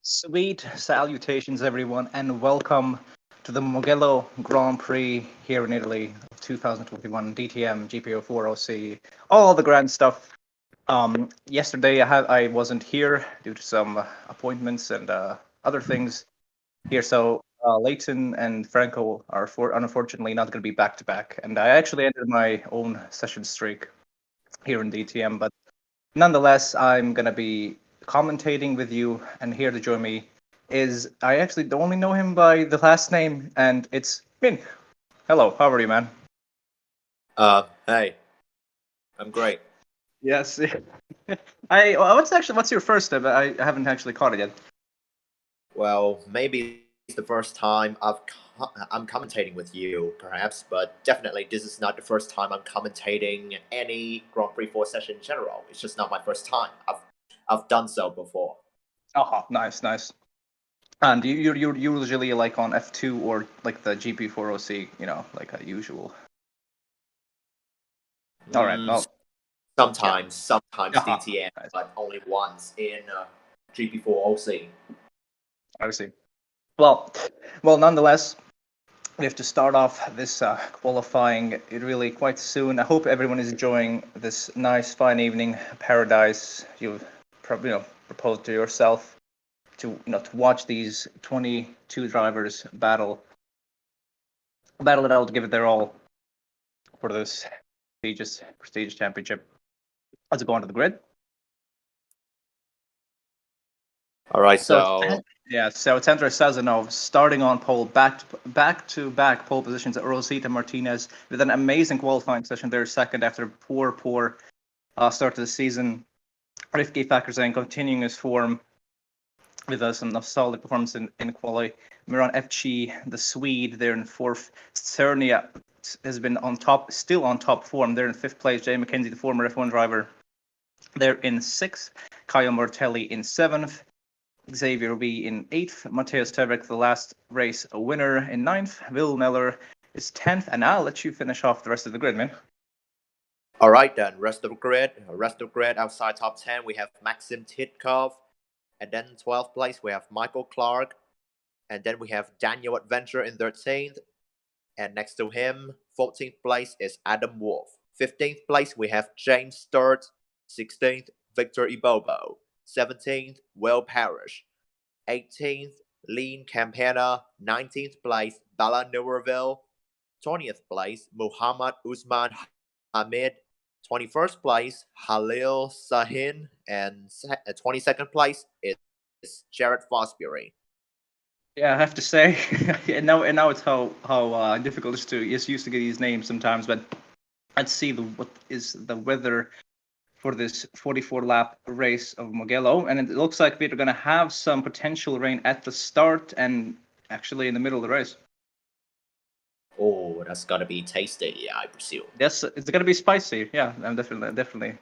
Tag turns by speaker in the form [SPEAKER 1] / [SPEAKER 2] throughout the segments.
[SPEAKER 1] Sweet salutations, everyone, and welcome to the Mugello Grand Prix here in Italy, 2021 DTM, GP4 OC, all the grand stuff. Yesterday I wasn't here due to some appointments and other things here, so Leighton and Franco are unfortunately not going to be back to back, and I actually ended my own session streak here in DTM, but nonetheless, I'm gonna be commentating with you, and here to join me is I actually only know him by the last name, and it's Min. Hello, how are you, man?
[SPEAKER 2] Hey, I'm great.
[SPEAKER 1] Yes. What's your first step? I haven't actually caught it yet.
[SPEAKER 2] Well, maybe it's the first time I'm commentating with you, perhaps, but definitely this is not the first time I'm commentating any Grand Prix 4 session in general. It's just not my first time. I've done so before.
[SPEAKER 1] Oh, nice, nice. And you're usually like on F2 or like the GP4 OC, like a usual. All right. Well,
[SPEAKER 2] Sometimes
[SPEAKER 1] yeah.
[SPEAKER 2] DTM,
[SPEAKER 1] Nice.
[SPEAKER 2] but only once in GP4 OC.
[SPEAKER 1] I see. Well, nonetheless, we have to start off this qualifying really quite soon. I hope everyone is enjoying this nice, fine evening paradise you've probably proposed to yourself to watch these 22 drivers battle it out, to give it their all for this prestigious championship. Let's go on to the grid.
[SPEAKER 2] All right,
[SPEAKER 1] So it's Andrei Sazonov starting on pole, back to back pole positions at Rosita Martinez with an amazing qualifying session there, second after poor start to the season. Rifki Fakhrizadeh continuing his form with some solid performance in quali. Miran Efci, the Swede, there in fourth. Cernia has been still on top form. They're in fifth place. Jay McKenzie, the former F1 driver, they're in sixth. Kyle Mortelli in seventh. Xavier V in eighth. Mateusz Tevek, the last race winner, in ninth. Will Meller is 10th. And I'll let you finish off the rest of the grid, man.
[SPEAKER 2] All right, then. Rest of grid outside top 10, we have Maxim Titkov. And then in 12th place, we have Michael Clark. And then we have Daniel Adventure in 13th. And next to him, 14th place is Adam Wolf. 15th place, we have James Sturt. 16th, Victor Ibobo. 17th, Will Parrish. 18th, Lean Campana. 19th place, Bala Nuerville. 20th place, Muhammad Usman Hamid. 21st place, Halil Sahin. And 22nd place is Jared Fosbury.
[SPEAKER 1] Yeah, I have to say, and now it's how difficult it is to just used to get these names sometimes. But let's see what is the weather for this 44 lap race of Mugello, and it looks like we're going to have some potential rain at the start and actually in the middle of the race.
[SPEAKER 2] Oh, that's gotta be tasty, I presume.
[SPEAKER 1] Yes, it's going to be spicy. Yeah, definitely.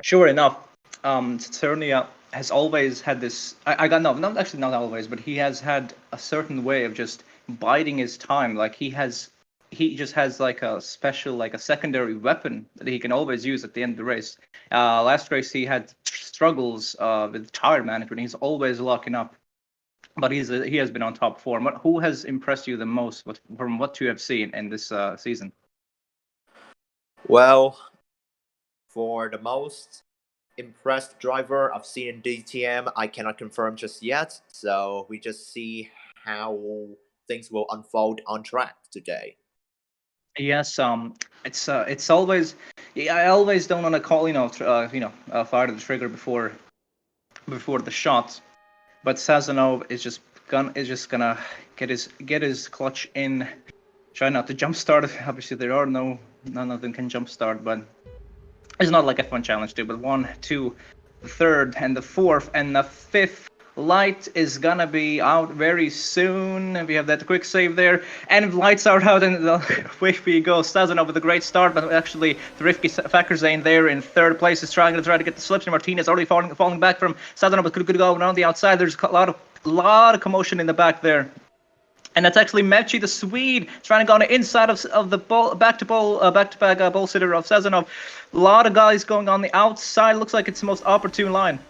[SPEAKER 1] Sure enough, Saturnia has always had this. I got no, not actually not always, but he has had a certain way of just biding his time. Like he just has like a special, like a secondary weapon that he can always use at the end of the race. Last race he had struggles with tire management. He's always locking up, but he has been on top form. Who has impressed you the most from what you have seen in this season?
[SPEAKER 2] Well, for the most impressed driver I've seen in DTM, I cannot confirm just yet. So we just see how things will unfold on track today.
[SPEAKER 1] Yes, it's always, I always don't want to call fire the trigger before the shot, but Sazonov is just gonna get his clutch in, try not to jump start. Obviously, none of them can jump start, but it's not like F1 Challenge 2. But 1, 2, the third, and the fourth, and the fifth light is gonna be out very soon. We have that quick save there, and lights are out, and away we go. Sazonov with a great start, but actually Rifki Fakhrizadeh there in third place is trying to get the slips, and Martinez already falling back from Sazonov, but could go around the outside. There's a lot of commotion in the back there. And that's actually Mevci, the Swede, trying to go on the inside of the ball, back-to-back ball sitter of Sazonov. A lot of guys going on the outside. Looks like it's the most opportune line.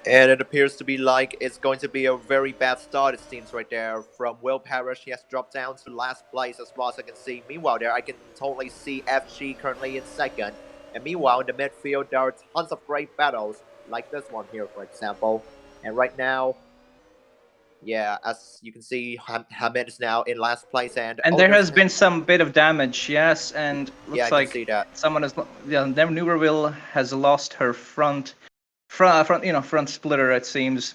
[SPEAKER 2] And it appears to be like it's going to be a very bad start, it seems, right there. From Will Parrish, he has dropped down to last place as far as I can see. Meanwhile, there I can totally see FG currently in second. And meanwhile, in the midfield, there are tons of great battles, like this one here, for example. And right now, yeah, as you can see, Hamid is now in last place. And
[SPEAKER 1] there has been some bit of damage, yes, and looks
[SPEAKER 2] yeah, I
[SPEAKER 1] like
[SPEAKER 2] can see that.
[SPEAKER 1] someone has, Neuberville has lost her front splitter, it seems.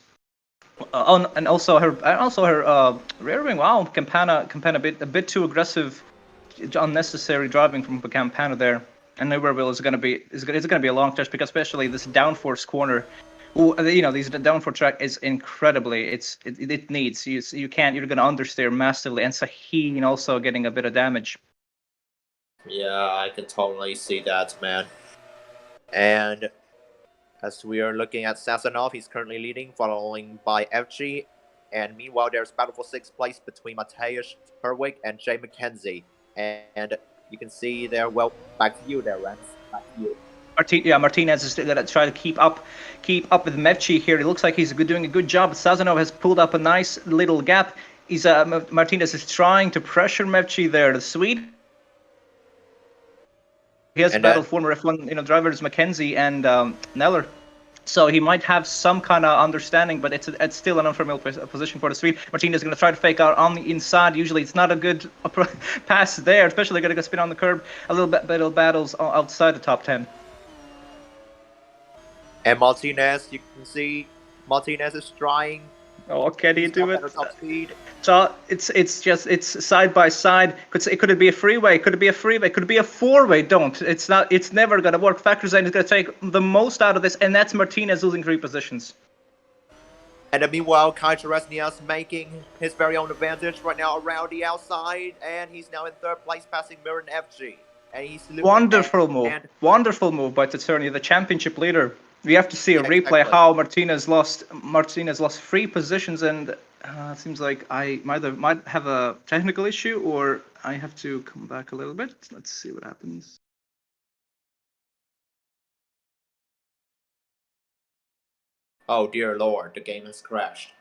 [SPEAKER 1] And also her rear wing. Wow, Campana a bit too aggressive, unnecessary driving from Campana there. And Neuberville is going to be a long touch, because especially this downforce corner. These downforce track is incredibly. It needs you're going to understeer massively, and Sahin also getting a bit of damage.
[SPEAKER 2] Yeah, I can totally see that, man. And as we are looking at Sazonov, he's currently leading, following by FG. And meanwhile, there's battle for 6th place between Mateusz Herwig and Jay McKenzie. And you can see there. Well, back to you there, Rens. Back to you.
[SPEAKER 1] Martinez is going to try to keep up with Mevci here. It looks like he's doing a good job. Sazonov has pulled up a nice little gap. Martinez is trying to pressure Mevci there. The Swede. He has battled former F1 drivers McKenzie and Neller. So he might have some kind of understanding, but it's still an unfamiliar position for the Swede. Martinez is going to try to fake out on the inside. Usually it's not a good pass there, especially going to spin on the curb. A little bit battles outside the top 10.
[SPEAKER 2] And Martinez, you can see Martinez is trying.
[SPEAKER 1] Oh, can he do it? So it's side by side. Could it be a freeway? Could it be a freeway? Could it be a four-way? Don't. It's not. It's never gonna work. Factor Zane is gonna take the most out of this, and that's Martinez losing 3 positions.
[SPEAKER 2] And then meanwhile, Kai Charesnias making his very own advantage right now around the outside, and he's now in 3rd place, passing Miran FG. And he's
[SPEAKER 1] wonderful move by Taternia, the championship leader. We have to see a replay how Martinez lost 3 positions, and it seems like I might have a technical issue, or I have to come back a little bit. Let's see what happens.
[SPEAKER 2] Oh dear Lord, the game has crashed.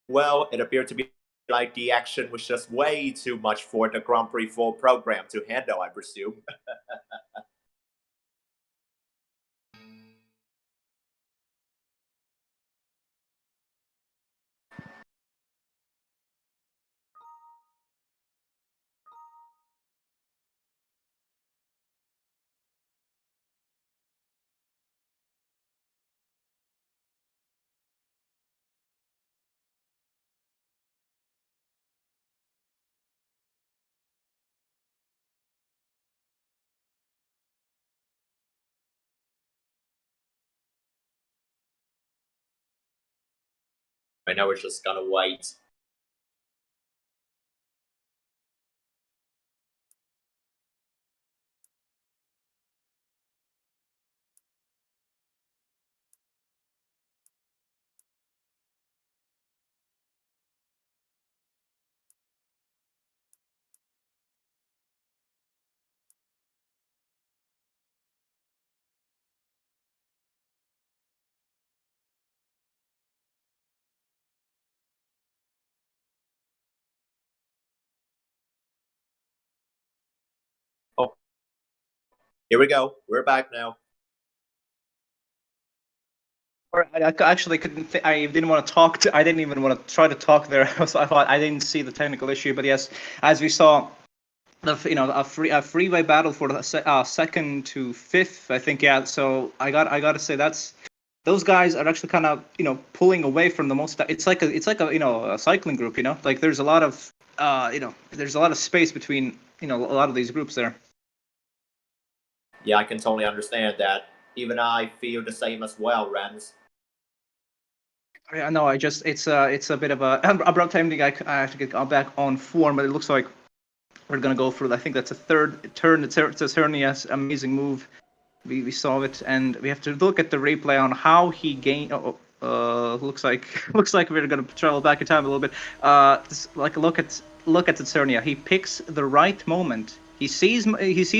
[SPEAKER 2] Well, it appeared to be like the action was just way too much for the Grand Prix 4 program to handle, I presume. Right now we're just gonna wait. Oh, here we go. We're back now.
[SPEAKER 1] I actually couldn't. I didn't want to talk. I didn't even want to try to talk there. So I thought I didn't see the technical issue. But yes, as we saw, a freeway battle for the 2nd to 5th. I think, yeah. So I got to say those guys are actually kind of pulling away from the most. It's like a cycling group. Like there's a lot of there's a lot of space between a lot of these groups there.
[SPEAKER 2] Yeah, I can totally understand that. Even I feel the same as well, Rens.
[SPEAKER 1] Yeah, no, it's a bit of a abrupt ending. I have to get back on form, but it looks like we're gonna go through. I think that's a 3rd turn. It's Hernia's amazing move. We saw it, and we have to look at the replay on how he gained. Looks like we're gonna travel back in time a little bit. Like look at Tsernia. He picks the right moment. He sees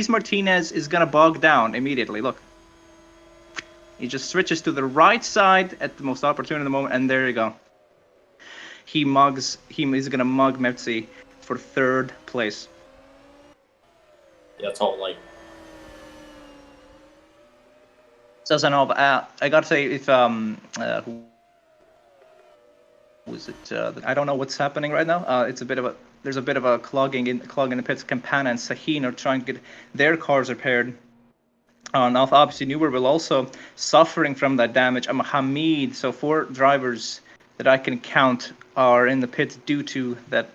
[SPEAKER 1] Martinez is gonna bog down immediately. Look, he just switches to the right side at the most opportune moment, and there you go. He's gonna mug Mepsi for 3rd place.
[SPEAKER 3] Yeah, totally.
[SPEAKER 1] Sazonov, I gotta say, if who was it? I don't know what's happening right now. There's a bit of a clog in the pits. Campana and Sahin are trying to get their cars repaired. Now, obviously, Neuber will also suffering from that damage. Hamid, so 4 drivers that I can count are in the pits due to that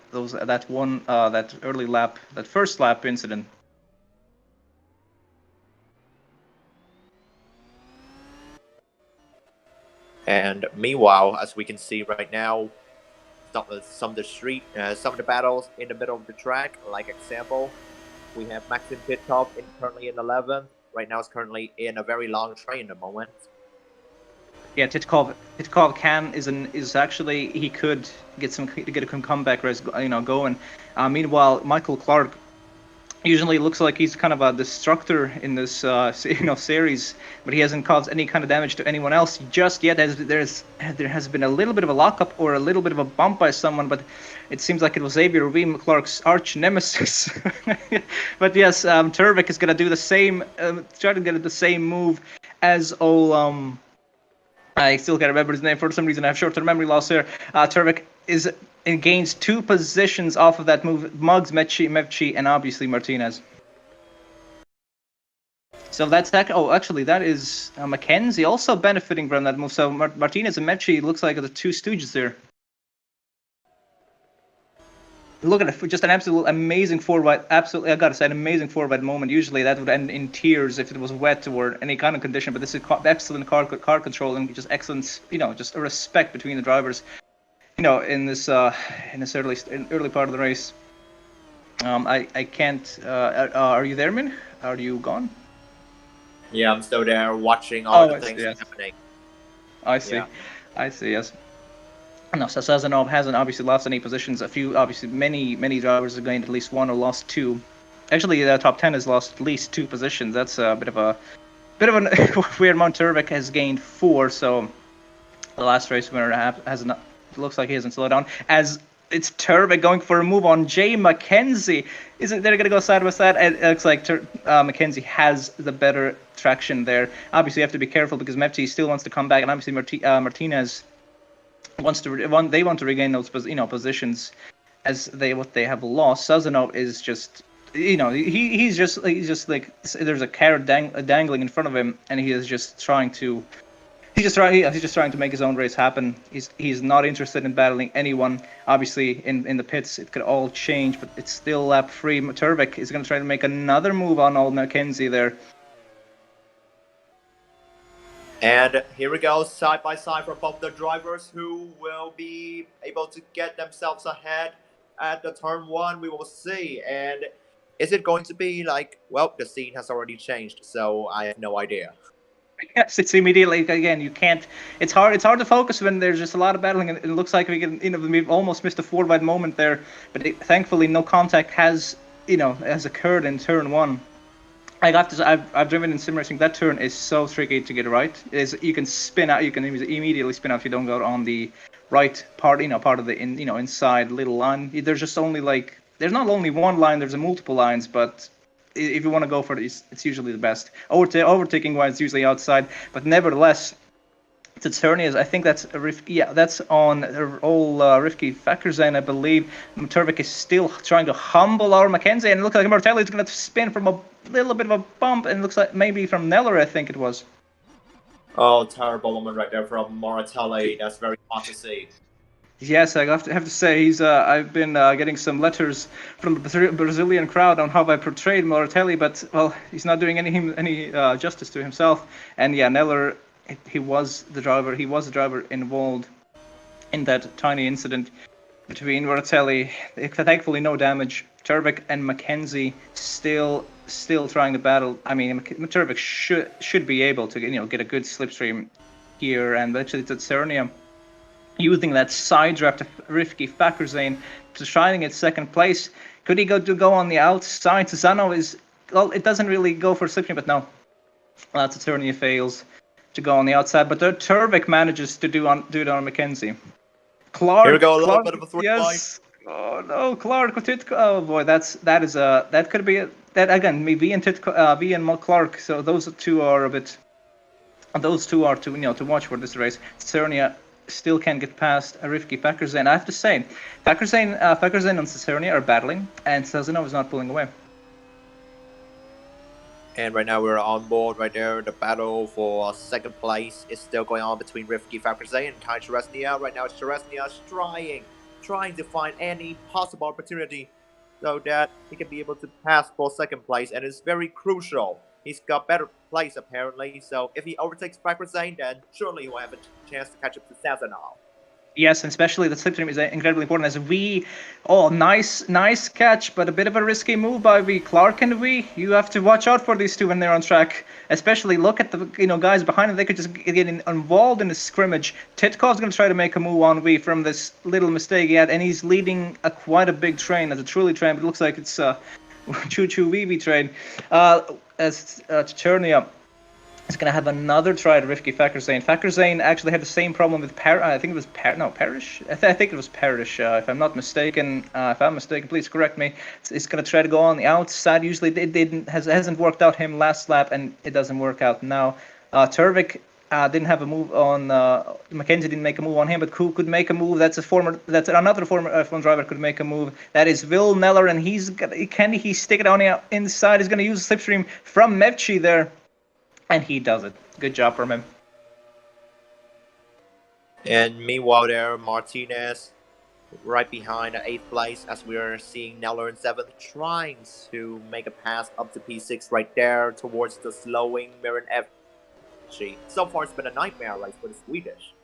[SPEAKER 1] first lap incident.
[SPEAKER 2] And meanwhile, as we can see right now, some of the battles in the middle of the track, like example, we have Maxim Titkov currently in 11th. Right now, it's currently in a very long train at the moment.
[SPEAKER 1] Yeah, Titkov is actually, he could get a comeback race, going. Meanwhile, Michael Clark usually looks like he's kind of a destructor in this series, but he hasn't caused any kind of damage to anyone else just yet. There has been a little bit of a lockup or a little bit of a bump by someone, but it seems like it was Xavier Rubin, Clark's arch nemesis. But yes, Turvik is gonna do the same, try to get the same move as I still can't remember his name for some reason. I have short-term memory loss here. Turvik gains 2 positions off of that move. Mugs, Mevci, and obviously Martinez. So that's that. Oh, actually, that is Mackenzie also benefiting from that move. So Martinez and Mevci looks like the 2 stooges there. Look at it, just an absolute amazing forward. Absolutely, I gotta say, an amazing forward moment. Usually that would end in tears if it was wet or any kind of condition, but this is excellent car control and just excellent, just a respect between the drivers, in this early part of the race. I can't. Are you there, Min? Are you gone?
[SPEAKER 2] Yeah, I'm still there watching all the things happening.
[SPEAKER 1] I see. Yeah. I see. Yes. No, so Sazonov hasn't obviously lost any positions. Many drivers have gained at least 1 or lost 2. Actually, the top 10 has lost at least 2 positions. That's a bit of a weird amount. Turvik has gained 4, so the last race winner hasn't. Looks like he hasn't slowed down. As it's Turvik going for a move on Jay Mackenzie. Isn't they're gonna go side by side? It looks like Mackenzie has the better traction there. Obviously, you have to be careful because Mepti still wants to come back, and obviously Martinez wants to regain those positions as what they have lost. Sazonov is just he's just like there's a carrot dangling in front of him, and he is just trying to he's just trying to make his own race happen. He's not interested in battling anyone. Obviously in the pits it could all change, but it's still lap free. Turvik is going to try to make another move on old Mackenzie there.
[SPEAKER 2] And here we go, side by side for both the drivers who will be able to get themselves ahead at the turn 1. We will see. And is it going to be like, well, the scene has already changed, so I have no idea.
[SPEAKER 1] Yes, it's immediately, again, you can't, it's hard to focus when there's just a lot of battling, and it looks like we've almost missed a forward moment there, but thankfully no contact has occurred in turn 1. I've driven in sim racing. That turn is so tricky to get right. You can spin out. You can immediately spin out if you don't go on the right part. Part of the inside little line. There's just only there's not only one line. There's multiple lines. But if you want to go for it, it's usually the best. Overtaking wise, it's usually outside. But nevertheless, it's hernias. I think that's that's on Rifki Fakerzen, I believe. Turvik is still trying to humble our Mackenzie, and it looks like Martelli is going to spin from a little bit of a bump, and it looks like maybe from Neller, I think it was.
[SPEAKER 2] Oh, terrible moment right there from Martelli. That's very hard to see.
[SPEAKER 1] Yes, I have to say I've been getting some letters from the Brazilian crowd on how I portrayed Martelli, but well, he's not doing any justice to himself. And yeah, Neller. He was the driver involved in that tiny incident. between Voratelli. Thankfully, no damage. Turvik and Mackenzie still trying to battle. I mean, Turvik should be able to get a good slipstream here, and actually Tsernia using that side draft to Rifki Fakerzane to try and get second place. Could he go on the outside? Zano is, well, it doesn't really go for slipstream, but no. Tsernia fails to go on the outside, but Turvik manages to do it on Mackenzie. Clark.
[SPEAKER 2] Here we go, a little
[SPEAKER 1] Clark,
[SPEAKER 2] bit of a three
[SPEAKER 1] yes. Oh no, Clark with Titko. Oh boy, that could be that again. V and Titko, V and Clark. So those two are a bit. Those two are to watch for this race. Tsernia still can't get past Rifki Fakerzane. I have to say, Fakerzane and Tsernia are battling, and Sazanov is not pulling away.
[SPEAKER 2] And right now we're on board right there. The battle for second place is still going on between Rifki Fakerzane and Kai Cheresnia. Right now Cheresnia is trying to find any possible opportunity so that he can be able to pass for second place, and it's very crucial. He's got better place apparently, so if he overtakes Fakerzane, then surely he will have a chance to catch up to Sazanov.
[SPEAKER 1] Yes, and especially the slipstream is incredibly important as V. Oh, nice catch, but a bit of a risky move by V. Clark and V. You have to watch out for these two when they're on track. Especially look at the guys behind them. They could just get involved in a scrimmage. Titkov's going to try to make a move on V from this little mistake he had, and he's leading quite a big train as a truly train. But it looks like it's a choo-choo VV train. As Chernia is going to have another try at Rifki Fakerzane. Fakerzane actually had the same problem with I think it was Parrish. I think it was Parrish, if I'm not mistaken. If I'm mistaken, please correct me. It's going to try to go on the outside. Usually it hasn't worked out him last lap, and it doesn't work out now. Turvik didn't have a move on. Mackenzie didn't make a move on him, but Koo could make a move. That's another former F1 driver could make a move. That is Will Neller, and can he stick it on the inside? He's going to use the slipstream from Mevchi there. And he does it. Good job from him.
[SPEAKER 2] And meanwhile there, Martinez right behind at 8th place, as we are seeing Neller in 7th, trying to make a pass up to P6 right there towards the slowing Mirin F. So far it's been a nightmare race for the Swedish.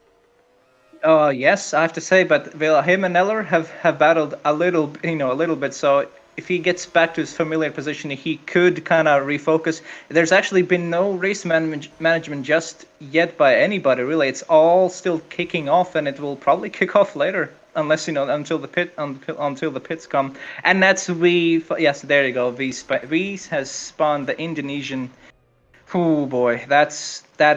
[SPEAKER 1] Yes, I have to say, but him and Neller have battled a little bit, so if he gets back to his familiar position, he could kind of refocus. There's actually been no race management just yet by anybody, really. It's all still kicking off, and it will probably kick off later, unless until the pits come. And that's V. Yes, there you go. V has spawned the Indonesian. Oh boy, that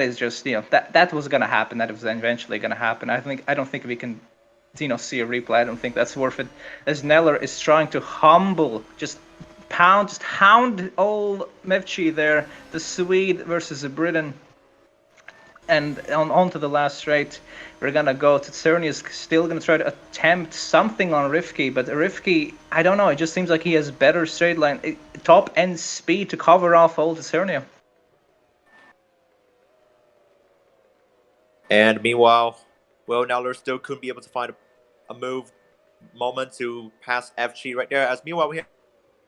[SPEAKER 1] is just that was gonna happen. That was eventually gonna happen. I don't think we can. See a replay. I don't think that's worth it. As Neller is trying to just hound old Mevchi there, the Swede versus the Briton. And on to the last straight, we're gonna go to Tsernia is still gonna try to attempt something on Rifki, but Rifki, I don't know, it just seems like he has better straight line, top end speed to cover off old Tsernia.
[SPEAKER 2] And meanwhile, Will Neller still couldn't be able to find a moment to pass FG right there. As meanwhile, we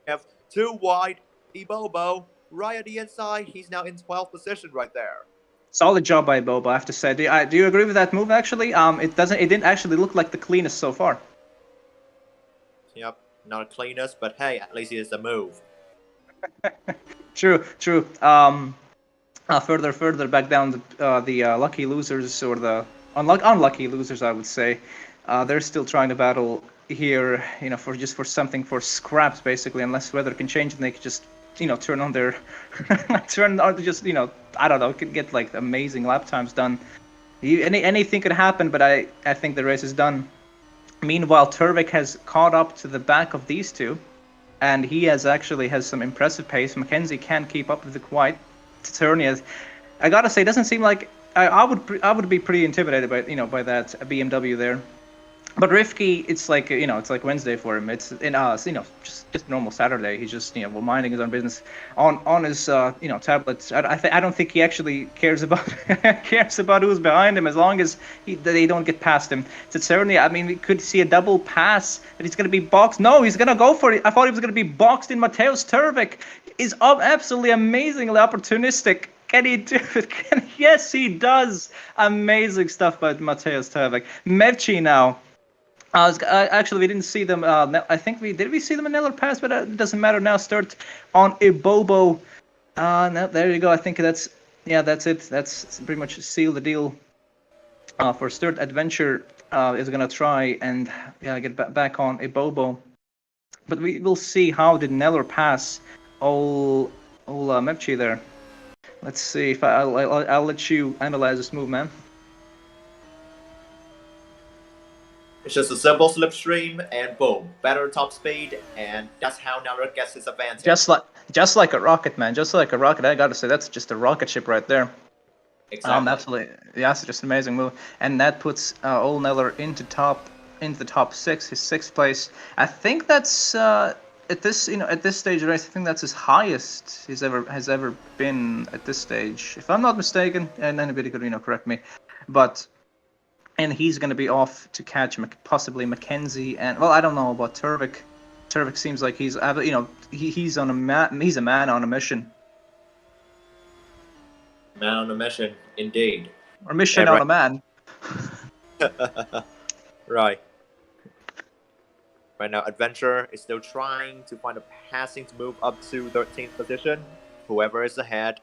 [SPEAKER 2] have too wide Ibobo right at the inside. He's now in 12th position right there.
[SPEAKER 1] Solid job by Ibobo, I have to say. Do you agree with that move? Actually, it didn't actually look like the cleanest so far.
[SPEAKER 2] Yep, not the cleanest, but hey, at least it is a move.
[SPEAKER 1] True. Further back down the lucky losers or the unlucky losers, I would say. They're still trying to battle here, for something for scraps, basically, unless weather can change and they could just, turn on their, I don't know, could get like amazing lap times done. Anything could happen, but I think the race is done. Meanwhile, Turvik has caught up to the back of these two, and he has some impressive pace. Mackenzie can't keep up with the quite. Tsernia, I gotta say, it doesn't seem like I would be pretty intimidated by that BMW there. But Rifki, it's like it's like Wednesday for him. It's just normal Saturday. He's just minding his own business on his tablets. I don't think he actually cares about who's behind him, as long as they don't get past him. Certainly, I mean, we could see a double pass that he's going to be boxed. No, he's going to go for it. I thought he was going to be boxed in. Mateusz Turvik is absolutely amazingly opportunistic. Can he do it? Yes, he does. Amazing stuff by Mateusz Turvik. Mevchi now Actually, we didn't see them. I think we see them in Neller Pass, but it doesn't matter now. Start on Ibobo. No, there you go. I think that's it. That's pretty much seal the deal. For Sturt Adventure is gonna try and get back on Ibobo, but we will see how did Neller pass all Mepchi there. Let's see if I'll let you analyze this move, man.
[SPEAKER 2] It's just a simple slipstream, and boom, better top speed, and that's how Neller gets his advantage.
[SPEAKER 1] Just like a rocket, man. Just like a rocket. I gotta say, that's just a rocket ship right there.
[SPEAKER 2] Exactly.
[SPEAKER 1] Absolutely. Yeah, it's just an amazing move, and that puts Ole Neller into the top 6, his 6th place. I think that's at this stage of the race. I think that's his highest has ever been at this stage, if I'm not mistaken. And anybody could correct me, but. And he's going to be off to catch possibly Mackenzie, and well, I don't know about Turvik. Turvik seems like he's he's on he's a man on a mission.
[SPEAKER 2] Man on a mission, indeed.
[SPEAKER 1] Or mission on a man.
[SPEAKER 2] Right. Right now, Adventure is still trying to find a passing to move up to 13th position. Whoever is ahead,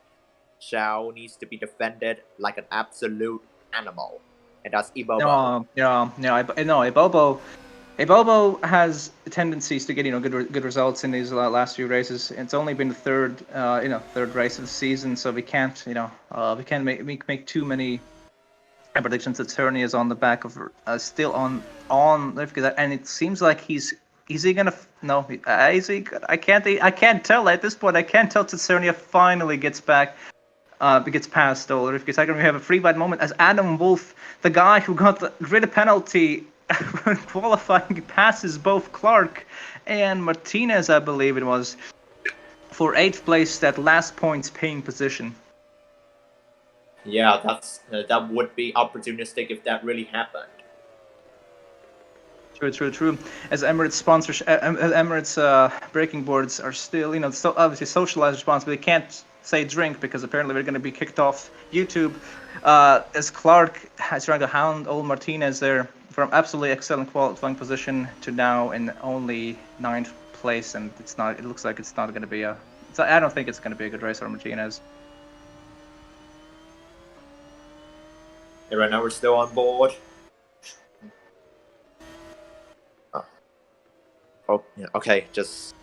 [SPEAKER 2] Xiao needs to be defended like an absolute animal. And that's Ibobo.
[SPEAKER 1] Ibobo has tendencies to get good results in these last few races. It's only been the third race of the season, so we can't make too many predictions. That Cerny is on the back of still on and it seems like is he gonna no is he I can't tell at this point. I can't tell till Cerny finally gets back. Gets past Ole Rifke. Second, we have a free bite moment as Adam Wolf, the guy who got the grid penalty when qualifying, passes both Clark and Martinez, I believe it was, for 8th place, that last points paying position.
[SPEAKER 2] Yeah, that would be opportunistic if that really happened.
[SPEAKER 1] True. As Emirates sponsors, Emirates breaking boards are still, so obviously socialized responsibility. They can't say drink because apparently we're going to be kicked off YouTube. As Clark has trying to hound old Martinez there from absolutely excellent qualifying position to now in only 9th place, and it looks like it's not going to be I don't think it's going to be a good race for Martinez.
[SPEAKER 2] And right now we're still on board. Oh, yeah, okay, just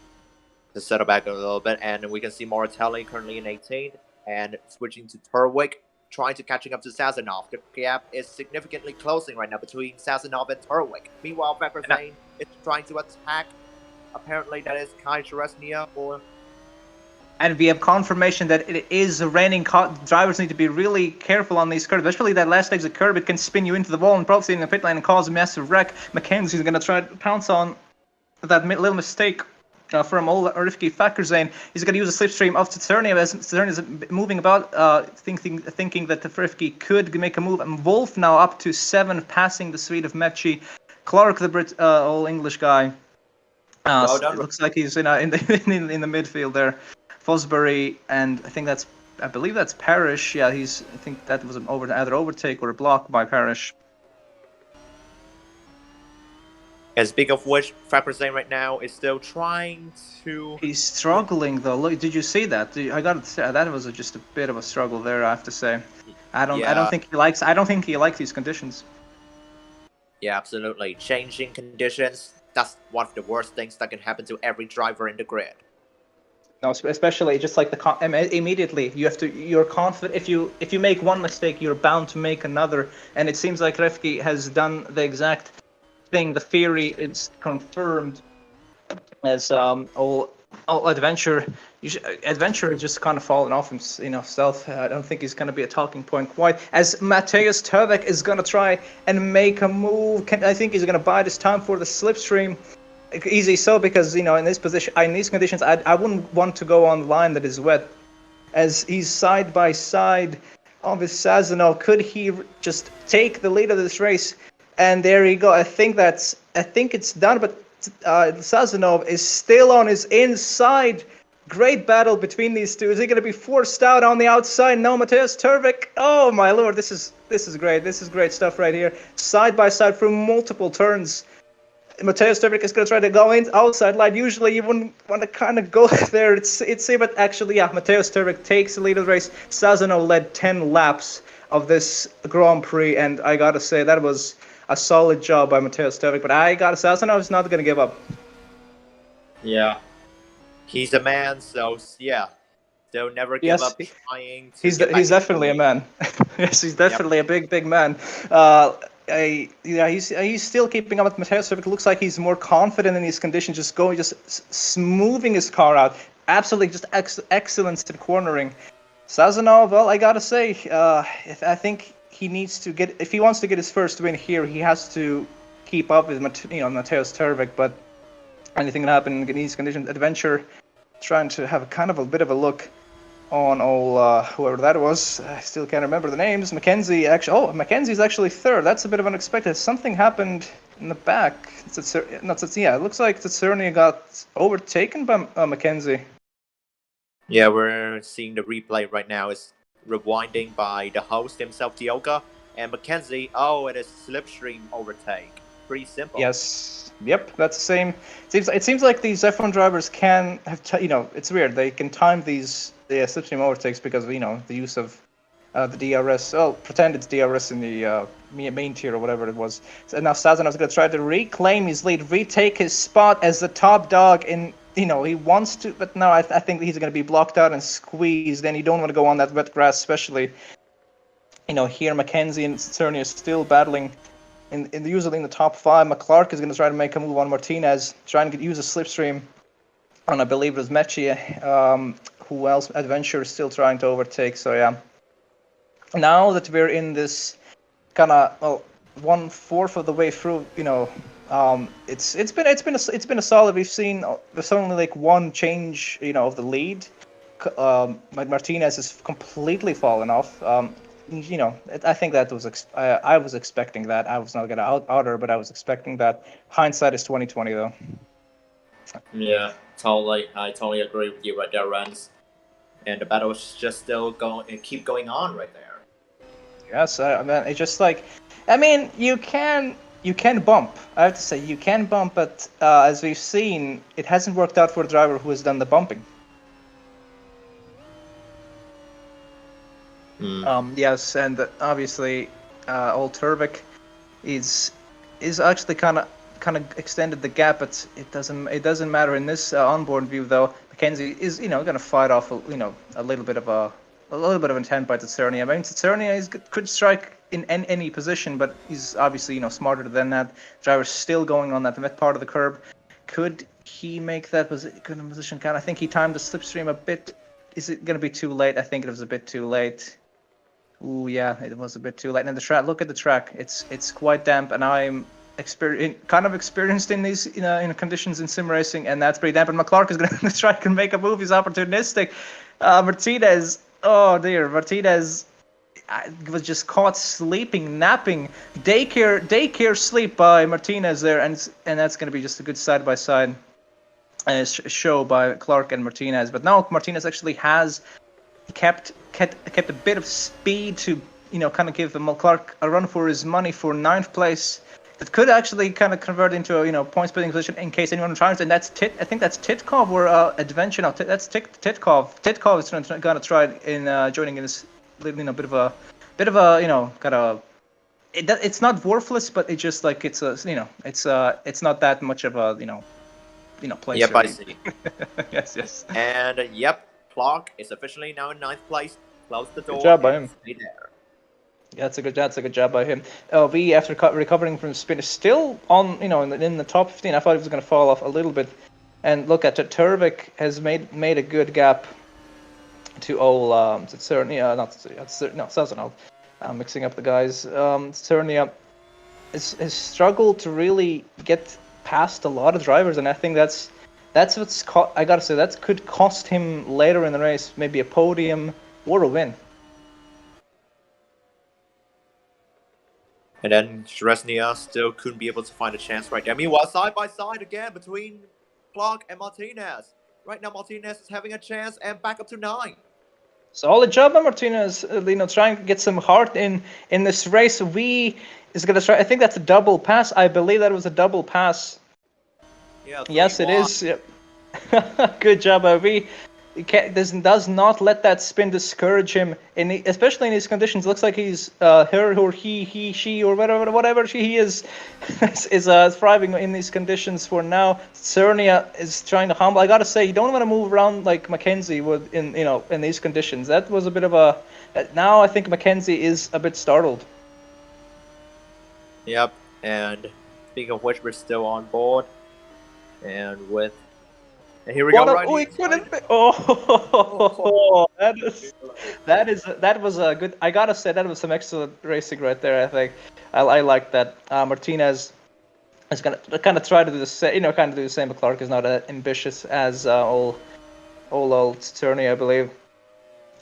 [SPEAKER 2] settle back a little bit, and we can see Moratelli currently in 18th, and switching to Turwick, trying to catching up to Sazonov. The gap is significantly closing right now between Sazonov and Turwick. Meanwhile, Veckersane is trying to attack. Apparently, that is Kai Charesnia or.
[SPEAKER 1] And we have confirmation that it is raining. Drivers need to be really careful on these curves, especially that last exit curve. It can spin you into the wall and probably in the pit lane and cause a massive wreck. Mackenzie's going to try to pounce on that little mistake from Ole Rifke Veckersane. He's going to use a slipstream of Tsernia as Tsernia is moving about, thinking that the Rifke could make a move. And Wolf now up to 7th, passing the speed of Mepchi. Clark, the Brit, all English guy, it looks like he's in the midfield there. Fosbury, and I believe that's Parrish. Yeah, I think that was either overtake or a block by Parrish.
[SPEAKER 2] And speaking of which, Veckersane right now is still trying to.
[SPEAKER 1] He's struggling though. Look, did you see that? I got to say that was just a bit of a struggle there. I have to say, I don't think he likes these conditions.
[SPEAKER 2] Yeah, absolutely. Changing conditions. That's one of the worst things that can happen to every driver in the grid.
[SPEAKER 1] No, especially just like immediately you're confident. If you make one mistake, you're bound to make another. And it seems like Rifke has done the exact thing. The theory is confirmed as all Adventure is just kind of fallen off himself. I don't think he's going to be a talking point quite. As Mateusz Turvek is going to try and make a move. I think he's going to buy this time for the slipstream. Easy so, because in this position, in these conditions, I wouldn't want to go on the line that is wet, as he's side by side of his Sazonov. Could he just take the lead of this race? And there you go. I think it's done, but Sazonov is still on his inside. Great battle between these two. Is he going to be forced out on the outside? No, Mateusz Turvik. Oh my lord, this is great. This is great stuff right here. Side by side through multiple turns. Mateusz Turvik is going to try to go in outside line. Usually you wouldn't want to kind of go there. It's but actually, yeah, Mateusz Turvik takes the lead of the race. Sazonov led 10 laps of this Grand Prix, and I got to say that was a solid job by Mateusz Turvik. But Sazonov is not going to give up.
[SPEAKER 3] Yeah.
[SPEAKER 2] He's a man, so yeah, they'll never give
[SPEAKER 1] Yes,
[SPEAKER 2] up trying to
[SPEAKER 1] he's
[SPEAKER 2] get back
[SPEAKER 1] he's
[SPEAKER 2] into the
[SPEAKER 1] definitely a
[SPEAKER 2] lead.
[SPEAKER 1] man. Yes, he's definitely a big man. He's still keeping up with Mateusz Turvik. Looks like he's more confident in his conditions, just smoothing his car out. Absolutely, just excellence in cornering. Sazonov, well, I gotta say, I think he needs to get, if he wants to get his first win here, he has to keep up with Mateusz Turvik. But anything can happen in these conditions. Adventure, trying to have kind of a bit of a look on whoever that was. I still can't remember the names. Mackenzie's actually third. That's a bit of unexpected. Something happened in the back. It looks like Tsernia got overtaken by Mackenzie.
[SPEAKER 2] Yeah, we're seeing the replay right now. It's rewinding by the host himself, Tioka, and Mackenzie. Oh, it is slipstream overtake. Pretty simple.
[SPEAKER 1] Yes. Yep. That's the same. It seems like these F1 drivers can have. It's weird. They can time these slipstream overtakes because of the use of the DRS. Oh, pretend it's DRS in the main tier or whatever it was. So now Sazanov's going to try to reclaim his lead, retake his spot as the top dog in. He wants to, but no, I think he's going to be blocked out and squeezed. Then you don't want to go on that wet grass, especially. Here Mackenzie and Tsernia are still battling. Usually in the top 5. McClark is going to try to make a move on Martinez, trying to use a slipstream on, I believe it was Mechie. Who else? Adventure is still trying to overtake. So yeah. Now that we're in this kind of 1/4 of the way through, it's been a solid. We've seen there's only like one change, of the lead. Martinez has completely fallen off. I think that was I was expecting that. I was not gonna outer, but I was expecting that. Hindsight is 2020 though.
[SPEAKER 3] Yeah, totally. I totally agree with you right there, Rans. And the battle is just still keep going on right there.
[SPEAKER 1] Yes, it's just like, you can bump. I have to say you can bump, but as we've seen, it hasn't worked out for the driver who has done the bumping. Yes, and obviously, old Turvik is actually kind of extended the gap, but it doesn't matter in this onboard view though. Mackenzie is going to fight off a little bit of intent by Tsernia. Tsernia could strike in any position, but he's obviously smarter than that. Driver's still going on that mid part of the curb. Could he make that position count? I think he timed the slipstream a bit. Is it going to be too late? I think it was a bit too late. Ooh, yeah, it was a bit too late. And the track, look at the track. It's quite damp, and I'm kind of experienced in these in conditions in sim racing, and that's pretty damp. And McClark is going to try and make a move. He's opportunistic. Martinez, oh dear, Martinez was just caught sleeping, napping, daycare sleep by Martinez there, and that's going to be just a good side by side show by Clark and Martinez. But now Martinez actually has kept a bit of speed to kind of give Clark a run for his money for 9th place. That could actually kind of convert into a point splitting position in case anyone tries. And that's I think that's Titkov or Adventure. No, that's Titkov. Titkov is going to try in joining in this bit of a kind of. It's not worthless, but it's just like it's not that much of a place.
[SPEAKER 2] Yep, I see.
[SPEAKER 1] Yes.
[SPEAKER 2] And yep, Clark is officially now in 9th place. Close the door.
[SPEAKER 1] Good job by him.
[SPEAKER 2] Stay there.
[SPEAKER 1] Yeah, that's a good job by him. LV, after recovering from spin, is still on, in the top 15. I thought he was going to fall off a little bit. And look at Turvik has made a good gap to Sazonov. I'm mixing up the guys. Tsernia has struggled to really get past a lot of drivers, and I think that's what's I gotta say that could cost him later in the race, maybe a podium or a win.
[SPEAKER 2] And then Szczesny still couldn't be able to find a chance right there. Meanwhile, side by side again between Clark and Martinez. Right now, Martinez is having a chance and back up to 9.
[SPEAKER 1] Solid job by Martinez, trying to get some heart in this race. Is going to try. I think that's a double pass. I believe that was a double pass
[SPEAKER 2] Yeah,
[SPEAKER 1] Yes, it
[SPEAKER 2] 3-1.
[SPEAKER 1] is. Yep. Good job, Ovi. Does not let that spin discourage him, especially in these conditions. Looks like he's her or he, she, or whatever he is, is thriving in these conditions for now. Cernia is trying to humble. I gotta say, you don't want to move around like Mackenzie would in these conditions. That was a bit of a. Now I think Mackenzie is a bit startled.
[SPEAKER 2] Yep, and speaking of which, we're still on board. And here we go, right
[SPEAKER 1] Oh,
[SPEAKER 2] here.
[SPEAKER 1] it couldn't be. Oh, that was a good. I gotta say that was some excellent racing right there. I think I like that. Martinez is gonna kind of try to do the same. Kind of do the same. But Clark is not as ambitious as old Cerny, I believe.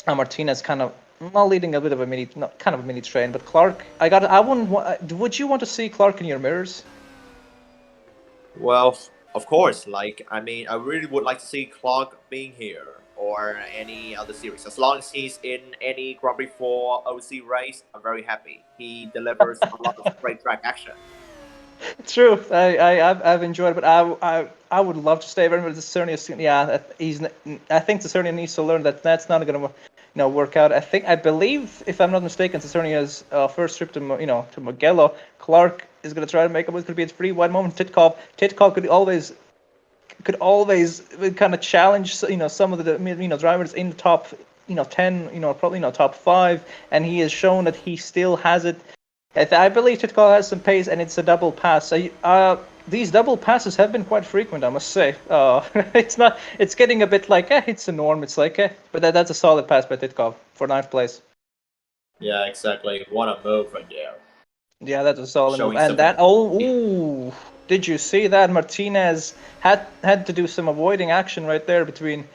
[SPEAKER 1] Martinez kind of not leading a bit of a mini train. But Clark, I wouldn't. Would you want to see Clark in your mirrors?
[SPEAKER 2] Well, of course. Like, I mean, I really would like to see Clark being here or any other series. As long as he's in any Grand Prix 4 OC race, I'm very happy. He delivers a lot of great track action.
[SPEAKER 1] True, I've enjoyed it, but I would love to stay. But Cerny, yeah, I think Cerny needs to learn that that's not going to work out. I believe, if I'm not mistaken, Cerny's first trip to to Mugello, Clark is going to try to make it. It could be a free wide moment. Titkov could always kind of challenge some of the drivers in the top 10, probably top 5, and he has shown that he still has it. I believe Titkov has some pace, and it's a double pass. These double passes have been quite frequent, I must say. It's getting a bit like, it's a norm. It's like, but that's a solid pass by Titkov for 9th place.
[SPEAKER 3] Yeah, exactly. What a move right there.
[SPEAKER 1] Yeah, that's a solid move.
[SPEAKER 3] Showing
[SPEAKER 1] And
[SPEAKER 3] some-
[SPEAKER 1] that, did you see that? Martinez had to do some avoiding action right there between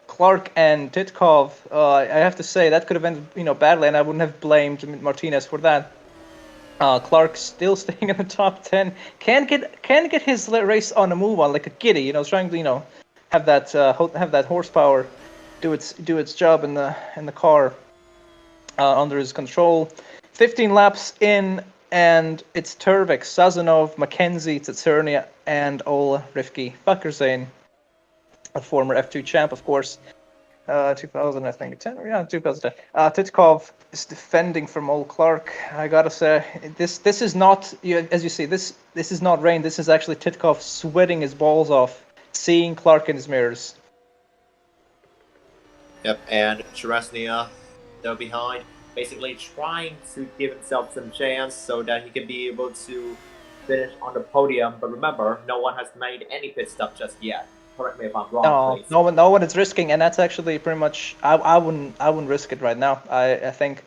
[SPEAKER 1] Clark and Titkov. I have to say that could have ended badly, and I wouldn't have blamed Martinez for that. Clark still staying in the top 10. Can get his race on a move on like a giddy. Trying to have that horsepower do its job in the car under his control. 15 laps in, and it's Turvik, Sazonov, Mackenzie, Tsetsernia, and Ole Rifki Fakkerzane, a former F2 champ, of course. 2000, I think, 2010. Titkov is defending from old Clark. I gotta say, this is not, as you see, this is not rain. This is actually Titkov sweating his balls off, seeing Clark in his mirrors.
[SPEAKER 2] Yep, and Cherasnia still behind, basically trying to give himself some chance so that he can be able to finish on the podium. But remember, no one has made any pit stop just yet. Correct me if I'm wrong, please.
[SPEAKER 1] No one is risking, and that's actually pretty much. I wouldn't risk it right now. I think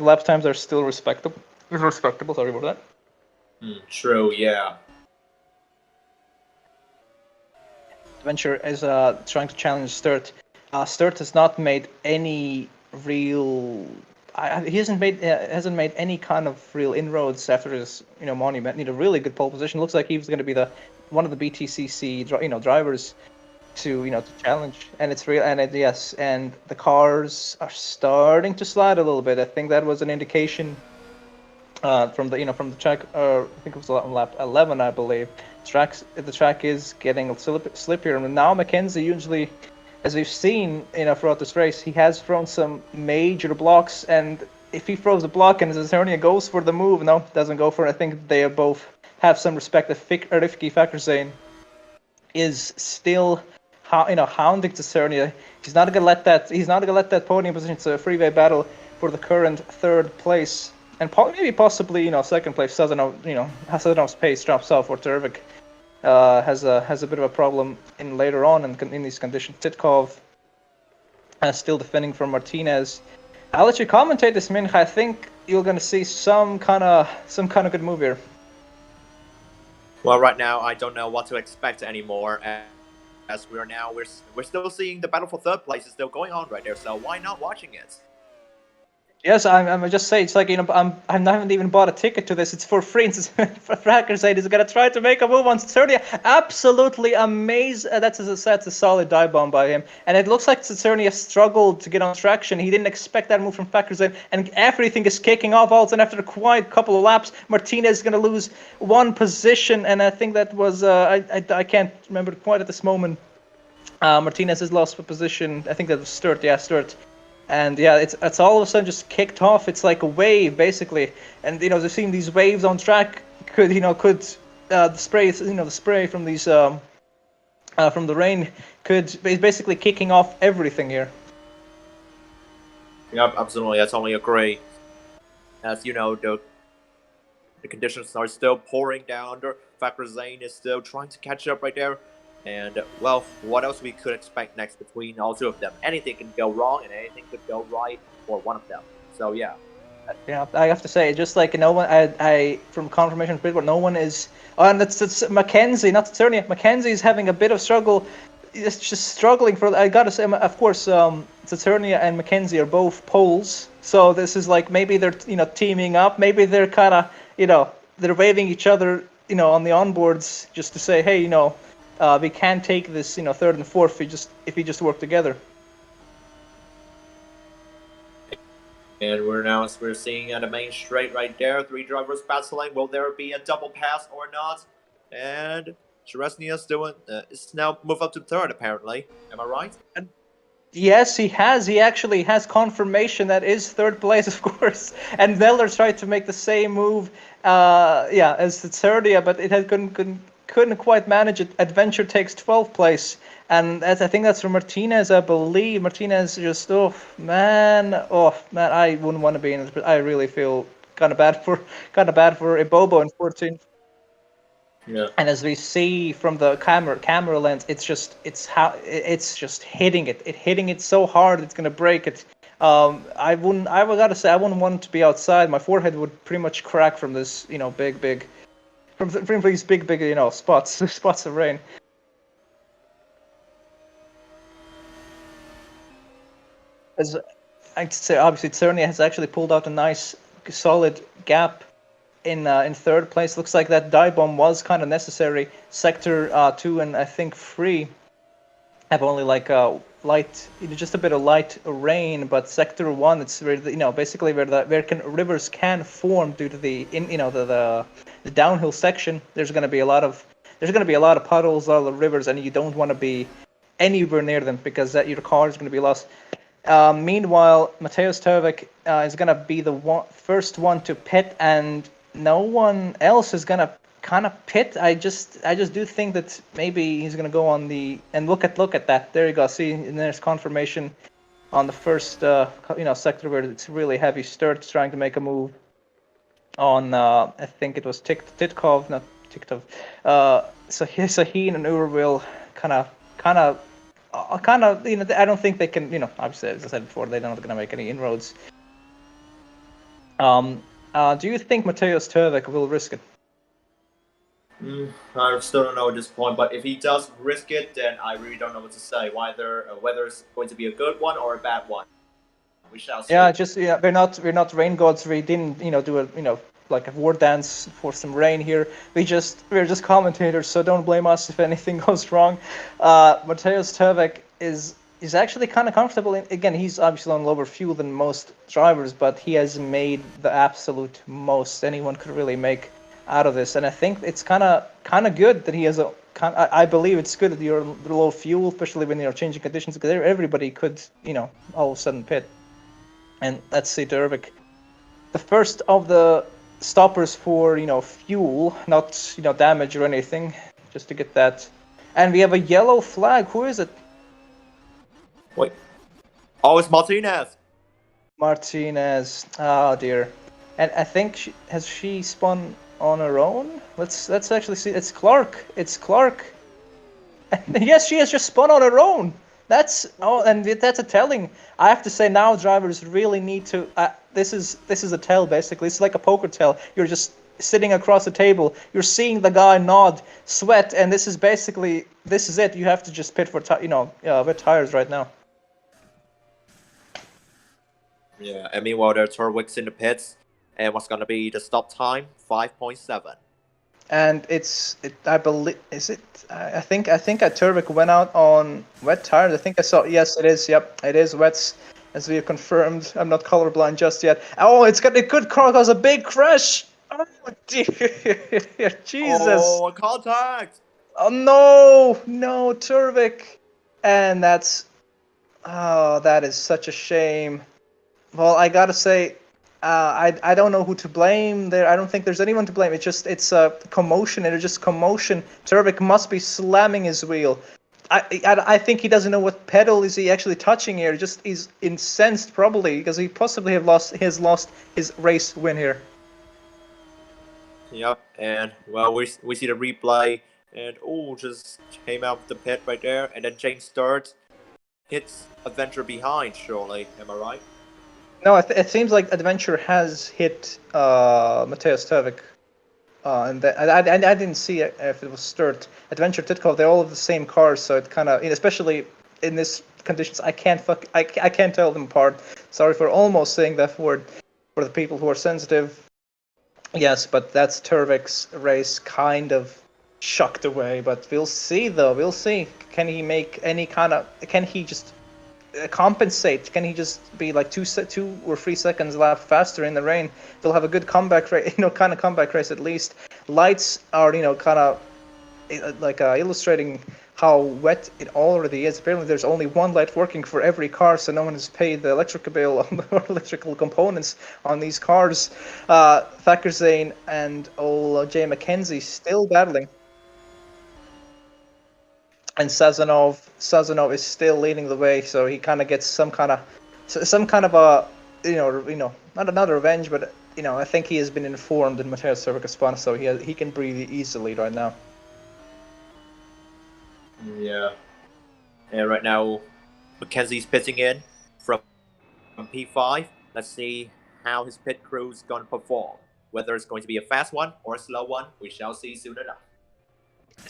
[SPEAKER 1] lap times are still respectable. Sorry about that.
[SPEAKER 3] True, yeah.
[SPEAKER 1] Adventure is trying to challenge Sturt. Sturt has not made any real. He hasn't made any kind of real inroads after his monument. A really good pole position. Looks like he was going to be one of the BTCC drivers to challenge, and it's real. And yes, and the cars are starting to slide a little bit. I think that was an indication from the track. I think it was on lap 11, I believe. The track is getting a slippier, and now Mackenzie usually, as we've seen throughout this race, he has thrown some major blocks, and if he throws a block and Zernia goes for the move, doesn't go for it. I think they both have some respect. Rifki Fakkerzane is still hounding Zernia. He's not gonna let that podium position. It's a freeway battle for the current 3rd place, and maybe possibly 2nd place. Sazanov's pace drops off, or Turvik has a bit of a problem later on in these conditions. Titkov still defending from Martinez. I'll let you commentate this, Minch. I think you're going to see some kind of good move here.
[SPEAKER 2] Well, right now I don't know what to expect anymore, as we're still seeing the battle for 3rd place is still going on right there. So why not watching it?
[SPEAKER 1] Yes, I'm just saying, it's like, I haven't even bought a ticket to this. It's for free. It's Fracker said he's gonna try to make a move on Saturnia. Absolutely amazing. That's a solid dive bomb by him. And it looks like Saturnia struggled to get on traction. He didn't expect that move from Fracker, and everything is kicking off. Also, and after a quiet couple of laps, Martinez is gonna lose one position, and I think that was I can't remember quite at this moment. Martinez has lost a position. I think that was Sturt. Yeah, Sturt. And yeah, it's all of a sudden just kicked off. It's like a wave basically, and they've seen these waves on track. Could the spray the spray from these from the rain could basically kicking off everything here.
[SPEAKER 3] Yep, absolutely. I totally agree. As you know, the conditions are still pouring down under. Factor Zane is still trying to catch up right there. And, well, what else we could expect next between all two of them? Anything can go wrong and anything could go right for one of them. So, yeah.
[SPEAKER 1] Yeah, I have to say, just like no one, I from confirmation report, no one is. Oh, and it's Mackenzie, not Saturnia. Mackenzie is having a bit of struggle. It's just struggling for. I gotta say, of course, Saturnia and Mackenzie are both Poles, so this is like maybe they're teaming up. Maybe they're kind of they're waving each other on the onboards just to say, hey, we can take this third and fourth if we just work together.
[SPEAKER 3] And we're seeing at the main straight right there, 3 drivers battling. Will there be a double pass or not? And Cheresny is now moved up to third apparently. Am I right?
[SPEAKER 1] Yes, he has. He actually has confirmation that is third place, of course. And Veller tried to make the same move, as Saturnia, but it couldn't quite manage it. Adventure takes 12th place, and I think that's for Martinez. I believe Martinez just man, I wouldn't want to be in this, but I really feel kind of bad for Ibobo in 14.
[SPEAKER 3] Yeah.
[SPEAKER 1] And as we see from the camera lens, it's just hitting it. It's hitting it so hard it's gonna break it. I gotta say I wouldn't want to be outside. My forehead would pretty much crack from this, big from these big spots of rain. As I'd say, obviously Saturnia has actually pulled out a nice solid gap in third place. Looks like that dive bomb was kind of necessary. Sector 2 and I think 3 have only like light, just a bit of light rain, but Sector 1, it's where basically where rivers can form due to the the downhill section. There's going to be a lot of puddles, all the rivers, and you don't want to be anywhere near them because your car is going to be lost. Meanwhile, Mateusz Tovek is going to be the first one to pit, and no one else is gonna kind of pit. I just do think that maybe he's gonna go on the and look at that. There you go. See, and there's confirmation on the first sector where it's really heavy. Sturt's trying to make a move on I think it was Titkov, not Tiktov. So he and Ur will kind of I don't think they can obviously, as I said before, they're not gonna make any inroads. Do you think Mateusz Tovek will risk it?
[SPEAKER 3] I still don't know at this point, but if he does risk it, then I really don't know what to say. Whether it's going to be a good one or a bad one, we shall see.
[SPEAKER 1] Yeah, we're not rain gods. We didn't do a like a war dance for some rain here. We're just commentators, so don't blame us if anything goes wrong. Mateusz Tovek is actually kind of comfortable. Again, he's obviously on lower fuel than most drivers, but he has made the absolute most anyone could really make out of this. And I think it's kind of good that he has I believe it's good that you're low fuel, especially when you're changing conditions, because everybody could, all of a sudden pit. And let's see, Dervik, the first of the stoppers for, fuel, not, damage or anything, just to get that. And we have a yellow flag. Who is it?
[SPEAKER 3] Wait. Oh, it's Martinez.
[SPEAKER 1] Martinez. Oh dear. And I think has she spun on her own? Let's actually see. It's Clark. Yes, she has just spun on her own. That's a telling. I have to say now, drivers really need to. This is a tell basically. It's like a poker tell. You're just sitting across the table. You're seeing the guy nod, sweat, and this is it. You have to just pit for wet tires right now.
[SPEAKER 3] Yeah, and meanwhile, there are Turwick's in the pits. And what's going to be the stop time? 5.7.
[SPEAKER 1] And I believe, is it? I think Turvik went out on wet tires. I think I saw. Yes, it is. Yep, it is wets, as we have confirmed. I'm not colorblind just yet. Oh, it could cause a big crash. Oh dear, Jesus.
[SPEAKER 3] Oh, contact!
[SPEAKER 1] Oh no, Turvik, and that is such a shame. Well, I gotta say, I don't know who to blame there. I don't think there's anyone to blame. It's a commotion. It's just commotion. Turvik must be slamming his wheel. I think he doesn't know what pedal is he actually touching here. He's incensed probably because he possibly lost his race win here.
[SPEAKER 3] Yep, and well, we see the replay, and just came out of the pit right there, and then James Sturt hits Adventure behind. Surely, am I right?
[SPEAKER 1] No, it seems like Adventure has hit Mateusz Turvik. And I didn't see if it was Sturt. Adventure, Titkov, they're all of the same cars, so it kind of, especially in this conditions, I can't tell them apart. Sorry for almost saying that word for the people who are sensitive. Yes, but that's Turvik's race kind of shucked away. But we'll see, though. We'll see. Can he make any kind of? Can he just compensate? Can he just be like 2 or 3 seconds lap faster in the rain? They'll have a good comeback race, kind of comeback race at least. Lights are, kind of like illustrating how wet it already is. Apparently, there's only one light working for every car, so no one has paid the electrical bill or electrical components on these cars. Thacker Zane and old Jay McKenzie still battling. And Sazonov is still leading the way, so he kind of gets some kind of a not another revenge, but I think he has been informed in Mateusz Turvik's spot, so he can breathe easily right now.
[SPEAKER 3] Yeah. And right now, Mackenzie's pitching in from P5. Let's see how his pit crew is going to perform. Whether it's going to be a fast one or a slow one, we shall see soon enough.